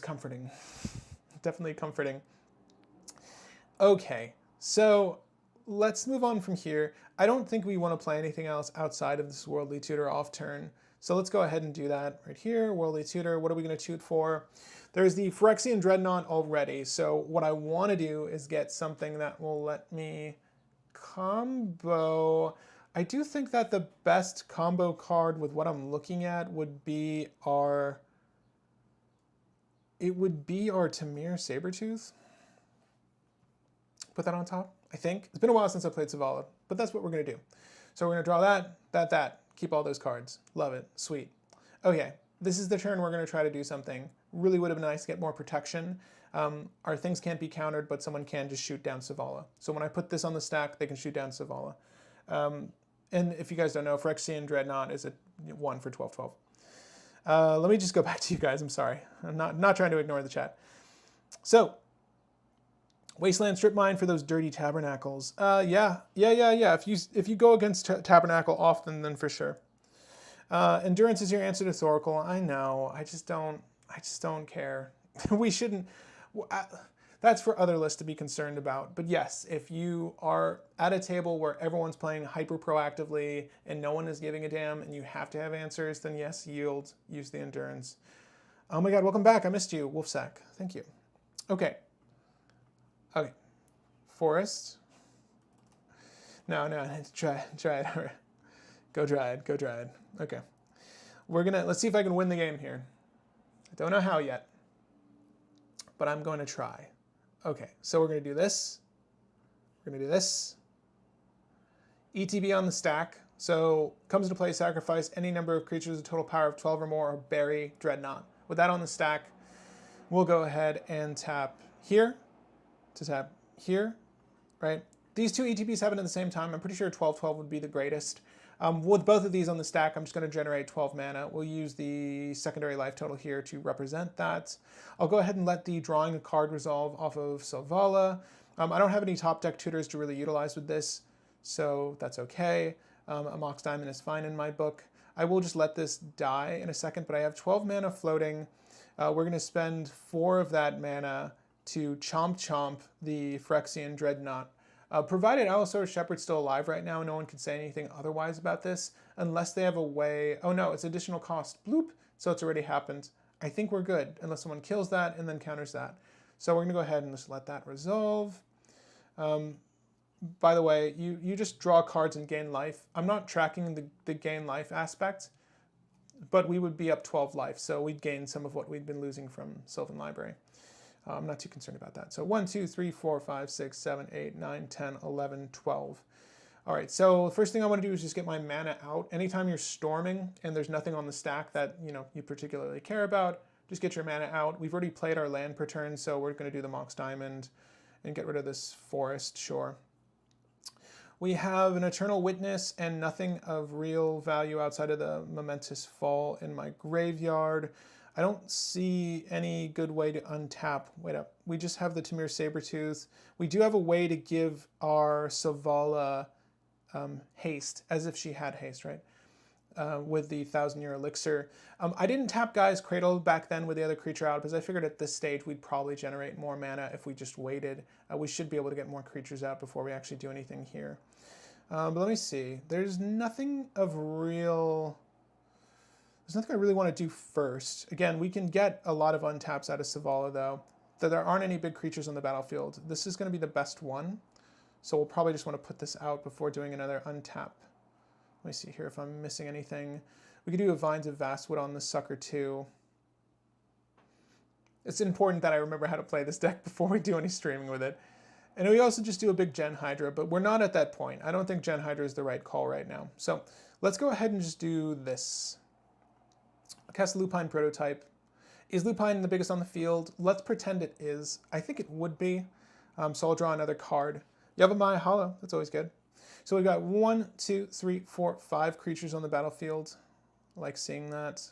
comforting. Definitely comforting. Okay, so let's move on from here. I don't think we want to play anything else outside of this Worldly Tutor off turn. So let's go ahead and do that right here. Worldly Tutor, what are we going to toot for? There's the Phyrexian Dreadnought already. So what I want to do is get something that will let me combo. I do think that the best combo card with what I'm looking at would be our Tamir Sabertooth. put that on top, I think. It's been a while since I played Selvala, but that's what we're going to do. So we're going to draw that, keep all those cards. Love it. Sweet. Okay, this is the turn we're going to try to do something. Really would have been nice to get more protection. Our things can't be countered, but someone can just shoot down Selvala. So when I put this on the stack, they can shoot down Selvala. And if you guys don't know, Phyrexian Dreadnought is a 1 for 12/12. Let me just go back to you guys. I'm sorry. I'm not trying to ignore the chat. So, Wasteland Strip Mine for those dirty tabernacles. Yeah. If you go against Tabernacle often, then for sure. Endurance is your answer to Thoracle. I know. I just don't care. We shouldn't. That's for other lists to be concerned about. But yes, if you are at a table where everyone's playing hyper proactively and no one is giving a damn and you have to have answers, then yes, yield, use the endurance. Oh my god, welcome back. I missed you, Wolfsack. Thank you. Okay. Forest. No, try it. Go Dryad. Okay. Let's see if I can win the game here. I don't know how yet, but I'm going to try. Okay, so we're going to do this. We're going to do this. ETB on the stack. So comes into play, sacrifice any number of creatures with a total power of 12 or more, or bury Dreadnought. With that on the stack, we'll go ahead and tap here to tap here, right? These two ETBs happen at the same time. I'm pretty sure 12/12 would be the greatest. With both of these on the stack, I'm just going to generate 12 mana. We'll use the secondary life total here to represent that. I'll go ahead and let the drawing a card resolve off of Selvala. I don't have any top deck tutors to really utilize with this, so that's okay. A Mox Diamond is fine in my book. I will just let this die in a second, but I have 12 mana floating. We're going to spend 4 of that mana to chomp the Phyrexian Dreadnought. Provided Allosaurus Shepherd's still alive right now, no one can say anything otherwise about this, unless they have a way... Oh no, it's additional cost. Bloop. So it's already happened. I think we're good, unless someone kills that and then counters that. So we're going to go ahead and just let that resolve. By the way, you just draw cards and gain life. I'm not tracking the gain life aspect, but we would be up 12 life, so we'd gain some of what we'd been losing from Sylvan Library. I'm not too concerned about that. So 1, 2, 3, 4, 5, 6, 7, 8, 9, 10, 11, 12. All right, so the first thing I want to do is just get my mana out. Anytime you're storming and there's nothing on the stack that you particularly care about, just get your mana out. We've already played our land per turn, so we're going to do the Mox Diamond and get rid of this forest, sure. We have an Eternal Witness and nothing of real value outside of the Momentous Fall in my graveyard. I don't see any good way to untap. Wait up. We just have the Tamir Sabertooth. We do have a way to give our Selvala haste, as if she had haste, right? With the 1,000-year elixir. I didn't tap Guy's Cradle back then with the other creature out, because I figured at this stage we'd probably generate more mana if we just waited. We should be able to get more creatures out before we actually do anything here. But let me see. There's nothing of real... There's nothing I really want to do first. Again, we can get a lot of untaps out of Selvala, though. There aren't any big creatures on the battlefield. This is going to be the best one. So we'll probably just want to put this out before doing another untap. Let me see here if I'm missing anything. We could do a Vines of Vastwood on this sucker, too. It's important that I remember how to play this deck before we do any streaming with it. And we also just do a big Gen Hydra, but we're not at that point. I don't think Gen Hydra is the right call right now. So let's go ahead and just do this. Cast Lupine Prototype. Is Lupine the biggest on the field? Let's pretend it is. I think it would be. So I'll draw another card. Yavimaya Hollow. That's always good. So we've got 1, 2, 3, 4, 5 creatures on the battlefield. I like seeing that.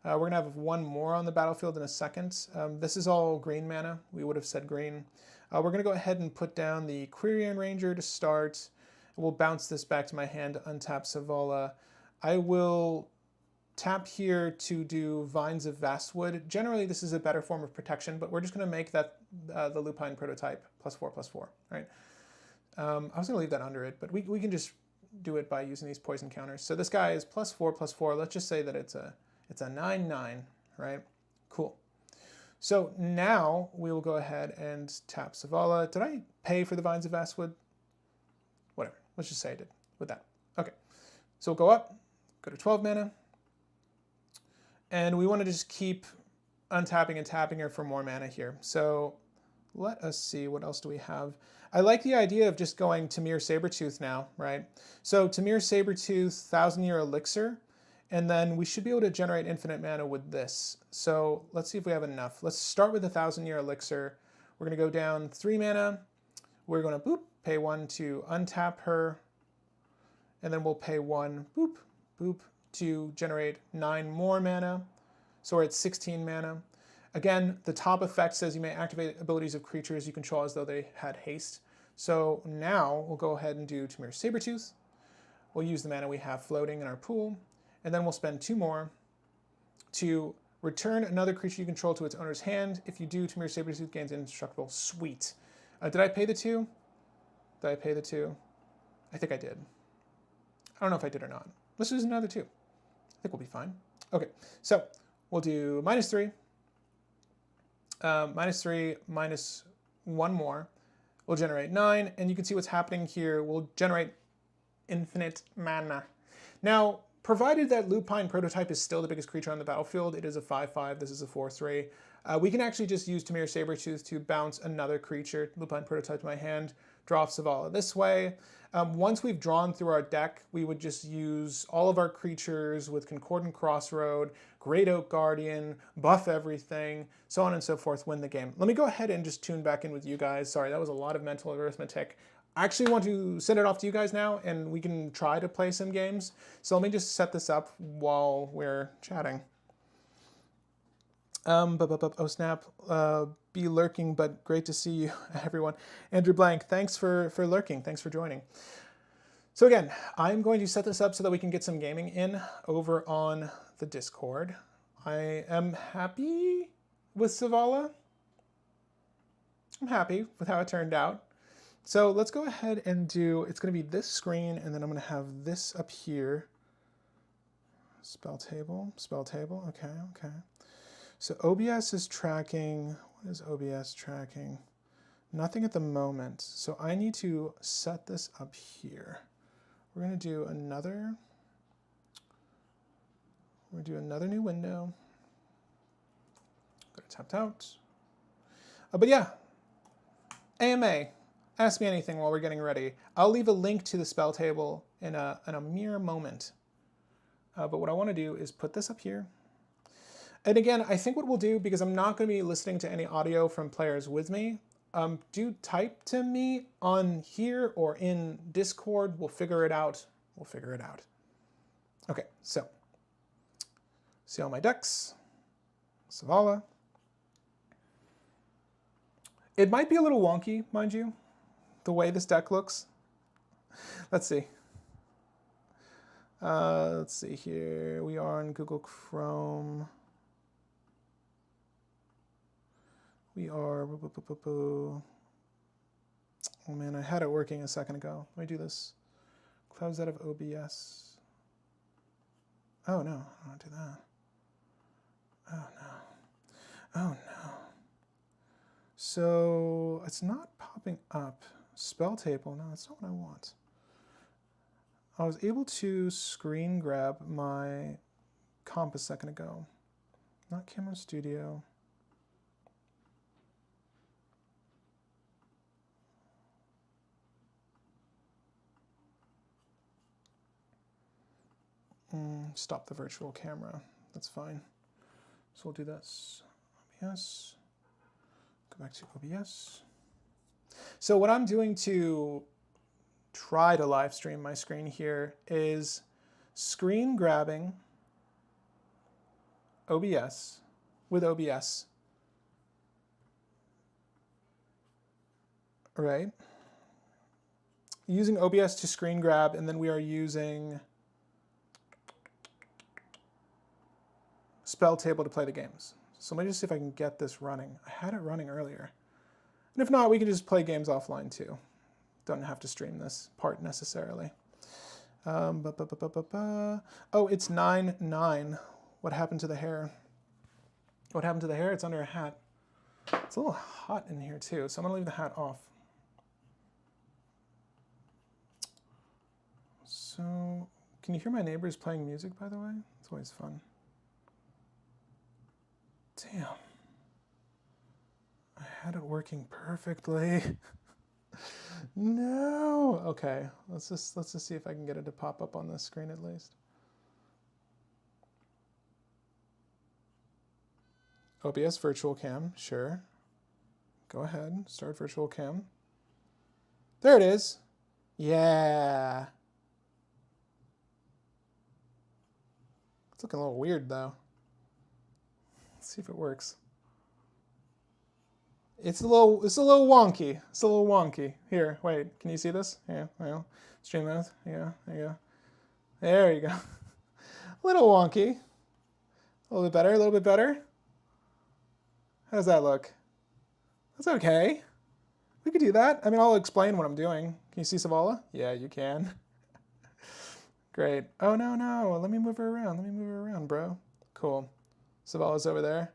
We're going to have 1 more on the battlefield in a second. This is all green mana. We would have said green. We're going to go ahead and put down the Quirion Ranger to start. We'll bounce this back to my hand to untap Selvala. I will tap here to do Vines of Vastwood. Generally, this is a better form of protection, but we're just going to make that the Lupine Prototype +4/+4. Right? I was going to leave that under it, but we can just do it by using these poison counters. So this guy is +4/+4. Let's just say that it's a 9/9, right? Cool. So now we will go ahead and tap Selvala. Did I pay for the Vines of Vastwood? Whatever. Let's just say I did with that. Okay. So we'll go up. Go to 12 mana. And we want to just keep untapping and tapping her for more mana here. So let us see, what else do we have? I like the idea of just going tHeSe Sabertooth now, right? So tHeSe Sabertooth, 1,000-year elixir, and then we should be able to generate infinite mana with this. So let's see if we have enough. Let's start with a 1,000-year elixir. We're gonna go down 3 mana. We're gonna boop, pay 1 to untap her, and then we'll pay 1, boop, boop, to generate 9 more mana. So we're at 16 mana. Again, the top effect says you may activate abilities of creatures you control as though they had haste. So now we'll go ahead and do tHeSe Sabertooth. We'll use the mana we have floating in our pool, and then we'll spend 2 more to return another creature you control to its owner's hand. If you do, tHeSe Sabertooth gains indestructible. Sweet. Did I pay the 2? Did I pay the 2? I think I did. I don't know if I did or not. Let's use another 2. I think we'll be fine. Okay, so we'll do -3. -3, minus 1 more. We'll generate 9, and you can see what's happening here. We'll generate infinite mana. Now, provided that Lupine Prototype is still the biggest creature on the battlefield, it is a 5/5, this is a 4/3. We can actually just use tHeSe Sabertooth to bounce another creature, Lupine Prototype, to my hand, draw off Selvala this way. Once we've drawn through our deck, we would just use all of our creatures with Concordant Crossroad, Great Oak Guardian, buff everything, so on and so forth, win the game. Let me go ahead and just tune back in with you guys. Sorry, that was a lot of mental arithmetic. I actually want to send it off to you guys now, and we can try to play some games. So let me just set this up while we're chatting. Oh snap, be lurking, but great to see you, everyone. Andrew Blank, thanks for lurking, thanks for joining. So again, I'm going to set this up so that we can get some gaming in over on the Discord. I am happy with Selvala. I'm happy with how it turned out. So let's go ahead and do, it's gonna be this screen, and then I'm gonna have this up here. Spell table, okay, okay. So OBS is tracking, what is OBS tracking? Nothing at the moment. So I need to set this up here. We're gonna do another new window. Got it tapped out. But yeah, AMA, ask me anything while we're getting ready. I'll leave a link to the spell table in a mere moment. But what I wanna do is put this up here. And again, I think what we'll do, because I'm not going to be listening to any audio from players with me, do type to me on here or in Discord. We'll figure it out. We'll figure it out. Okay, so see all my decks. Selvala. It might be a little wonky, mind you, the way this deck looks. Let's see. Let's see here. We are on Google Chrome. We are, oh man, I had it working a second ago. Let me do this. Close out of OBS. Oh no, I don't do that. Oh no. Oh no. So it's not popping up. Spell table, no, that's not what I want. I was able to screen grab my comp a second ago. Not Camera Studio. Stop the virtual camera. That's fine. So we'll do this. OBS. Go back to OBS. So what I'm doing to try to live stream my screen here is screen grabbing OBS with OBS. Right? Using OBS to screen grab, and then we are using spell table to play the games. So let me just see if I can get this running. I had it running earlier. And if not, we can just play games offline too. Don't have to stream this part necessarily. Oh, it's 9/9. What happened to the hair? What happened to the hair? It's under a hat. It's a little hot in here too, so I'm gonna leave the hat off. So, can you hear my neighbors playing music, by the way? It's always fun. Damn. I had it working perfectly. No. Okay, let's just see if I can get it to pop up on this screen at least. OBS virtual cam, sure. Go ahead, start virtual cam. There it is. Yeah. It's looking a little weird though. Let's see if it works. It's a little wonky. It's a little wonky. Here, wait, can you see this? Yeah, well, stream that. Yeah, there you go. There you go. A little wonky. A little bit better, a little bit better. How does that look? That's okay. We could do that. I mean, I'll explain what I'm doing. Can you see Selvala? Yeah, you can. Great. Oh, no, no. Let me move her around. Let me move her around, bro. Cool. Selvalla's over there.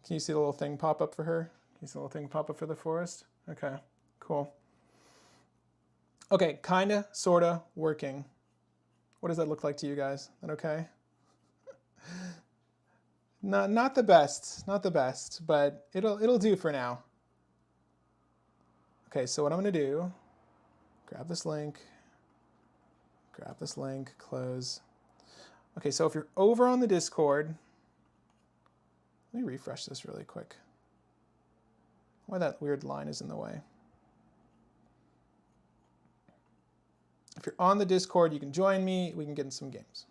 Can you see the little thing pop up for her? Can you see the little thing pop up for the forest? Okay, cool. Okay, kinda, sorta, working. What does that look like to you guys? Is that okay? Not the best, not the best, but it'll do for now. Okay, so what I'm gonna do, grab this link, close. Okay, so if you're over on the Discord, let me refresh this really quick. Why that weird line is in the way. If you're on the Discord, you can join me. We can get in some games.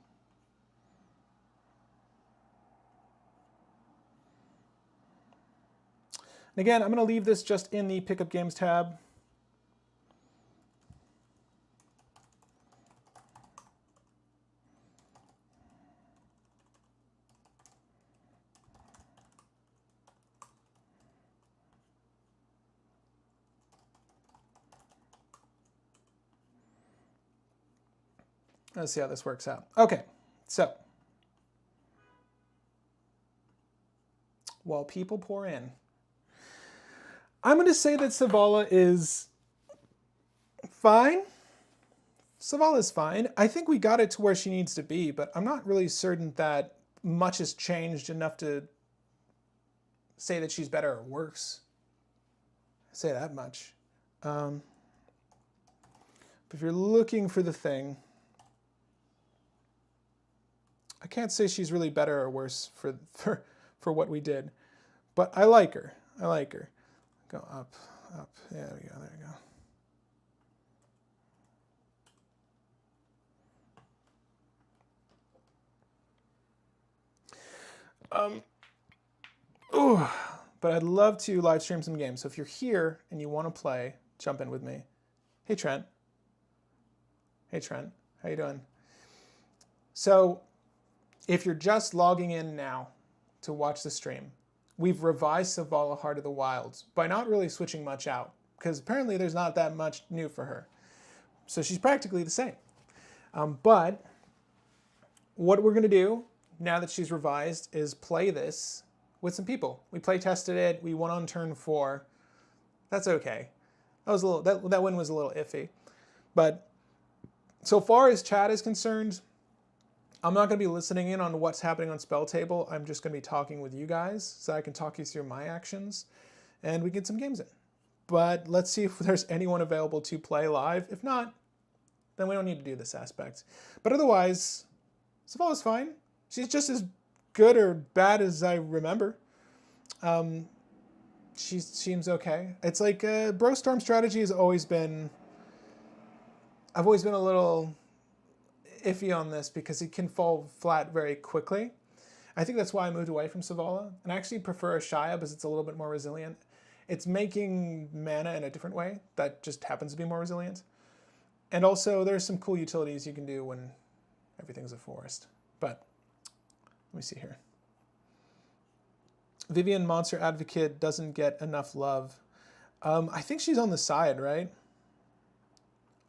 And again, I'm going to leave this just in the Pick Up Games tab. Let's see how this works out. Okay, so while people pour in, I'm going to say that Selvala is fine. Selvala is fine. I think we got it to where she needs to be, but I'm not really certain that much has changed enough to say that she's better or worse. I say that much. But if you're looking for the thing, I can't say she's really better or worse for what we did, but I like her. I like her. Go up, up. Yeah, there we go. There we go. But I'd love to live stream some games. So if you're here and you want to play, jump in with me. Hey, Trent. Hey, Trent. How you doing? So if you're just logging in now to watch the stream, we've revised Selvala Heart of the Wilds by not really switching much out, because apparently there's not that much new for her. So she's practically the same. But what we're going to do now that she's revised is play this with some people. We play tested it. We won on turn 4. That's okay. That was a little that win was a little iffy. But so far as chat is concerned, I'm not going to be listening in on what's happening on Spell Table. I'm just going to be talking with you guys so I can talk you through my actions and we get some games in. But let's see if there's anyone available to play live. If not, then we don't need to do this aspect. But otherwise, Selvalla's fine. She's just as good or bad as I remember. She seems okay. It's like Bro Storm strategy has always been... I've always been a little iffy on this because it can fall flat very quickly. I think that's why I moved away from Selvala, and I actually prefer Shia because it's a little bit more resilient. It's making mana in a different way that just happens to be more resilient. And also there's some cool utilities you can do when everything's a forest. But let me see here. Vivian Monster Advocate doesn't get enough love. I think she's on the side, right?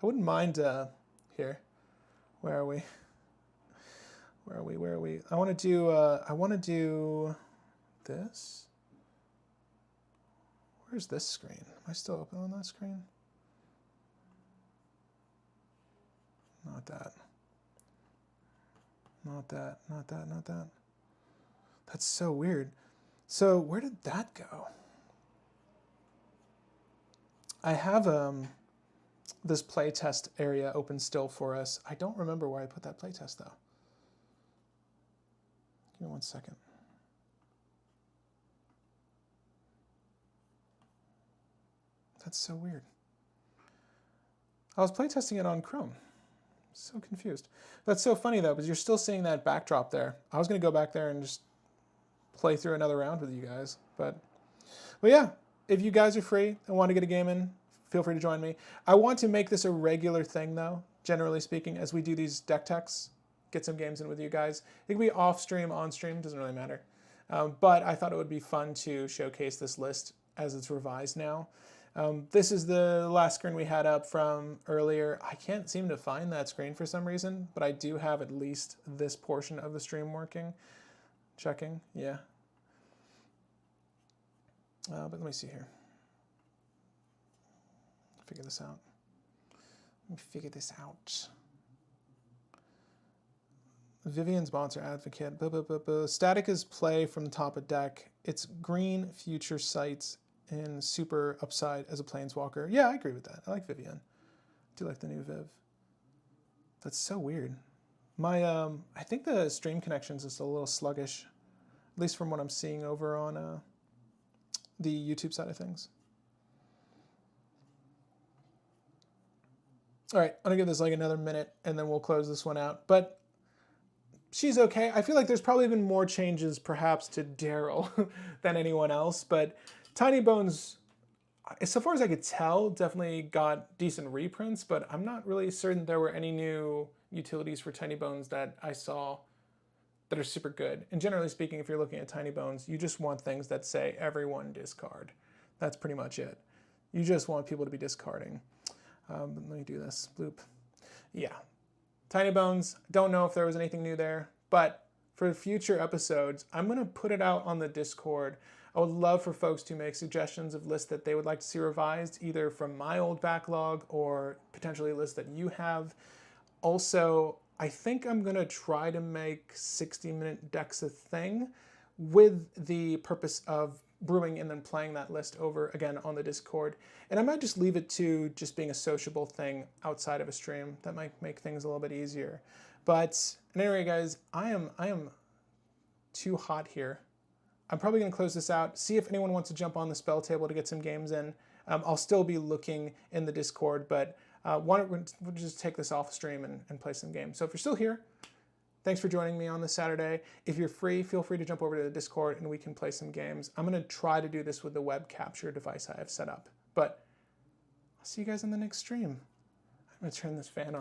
I wouldn't mind here. Where are we? Where are we? Where are we? I want to do this. Where's this screen? Am I still open on that screen? Not that. Not that, not that, not that. That's so weird. So where did that go? I have this playtest area open still for us. I don't remember where I put that playtest though. Give me 1 second. That's so weird. I was playtesting it on Chrome. So confused. That's so funny though, because you're still seeing that backdrop there. I was gonna go back there and just play through another round with you guys, but yeah, if you guys are free and want to get a game in, feel free to join me. I want to make this a regular thing though, generally speaking, as we do these deck techs, get some games in with you guys. It can be off stream, on stream, doesn't really matter. But I thought it would be fun to showcase this list as it's revised now. This is the last screen we had up from earlier. I can't seem to find that screen for some reason, but I do have at least this portion of the stream working. Checking, yeah. But let me see here. Figure this out. Let me figure this out. Vivian's Monster Advocate. Static is play from the top of deck. It's green future sights and super upside as a planeswalker. Yeah, I agree with that. I like Vivian. I do like the new Viv. That's so weird. My I think the stream connections is a little sluggish, at least from what I'm seeing over on the YouTube side of things. All right, I'm gonna give this like another minute and then we'll close this one out. But she's okay. I feel like there's probably been more changes perhaps to Daryl than anyone else, but Tiny Bones, so far as I could tell, definitely got decent reprints, but I'm not really certain there were any new utilities for Tiny Bones that I saw that are super good. And generally speaking, if you're looking at Tiny Bones, you just want things that say everyone discard. That's pretty much it. You just want people to be discarding. Let me do this. Bloop. Yeah. Tiny Bones, don't know if there was anything new there, but for future episodes, I'm going to put it out on the Discord. I would love for folks to make suggestions of lists that they would like to see revised, either from my old backlog or potentially lists that you have. Also, I think I'm going to try to make 60-minute decks a thing with the purpose of brewing and then playing that list over again on the Discord. And I might just leave it to just being a sociable thing outside of a stream. That might make things a little bit easier. But anyway, guys, I am too hot here. I'm probably going to close this out, see if anyone wants to jump on the spell table to get some games in. I'll still be looking in the Discord, but why don't we just take this off stream and play some games. So if you're still here, thanks for joining me on this Saturday. If you're free, feel free to jump over to the Discord and we can play some games. I'm going to try to do this with the web capture device I have set up. But I'll see you guys in the next stream. I'm going to turn this fan on.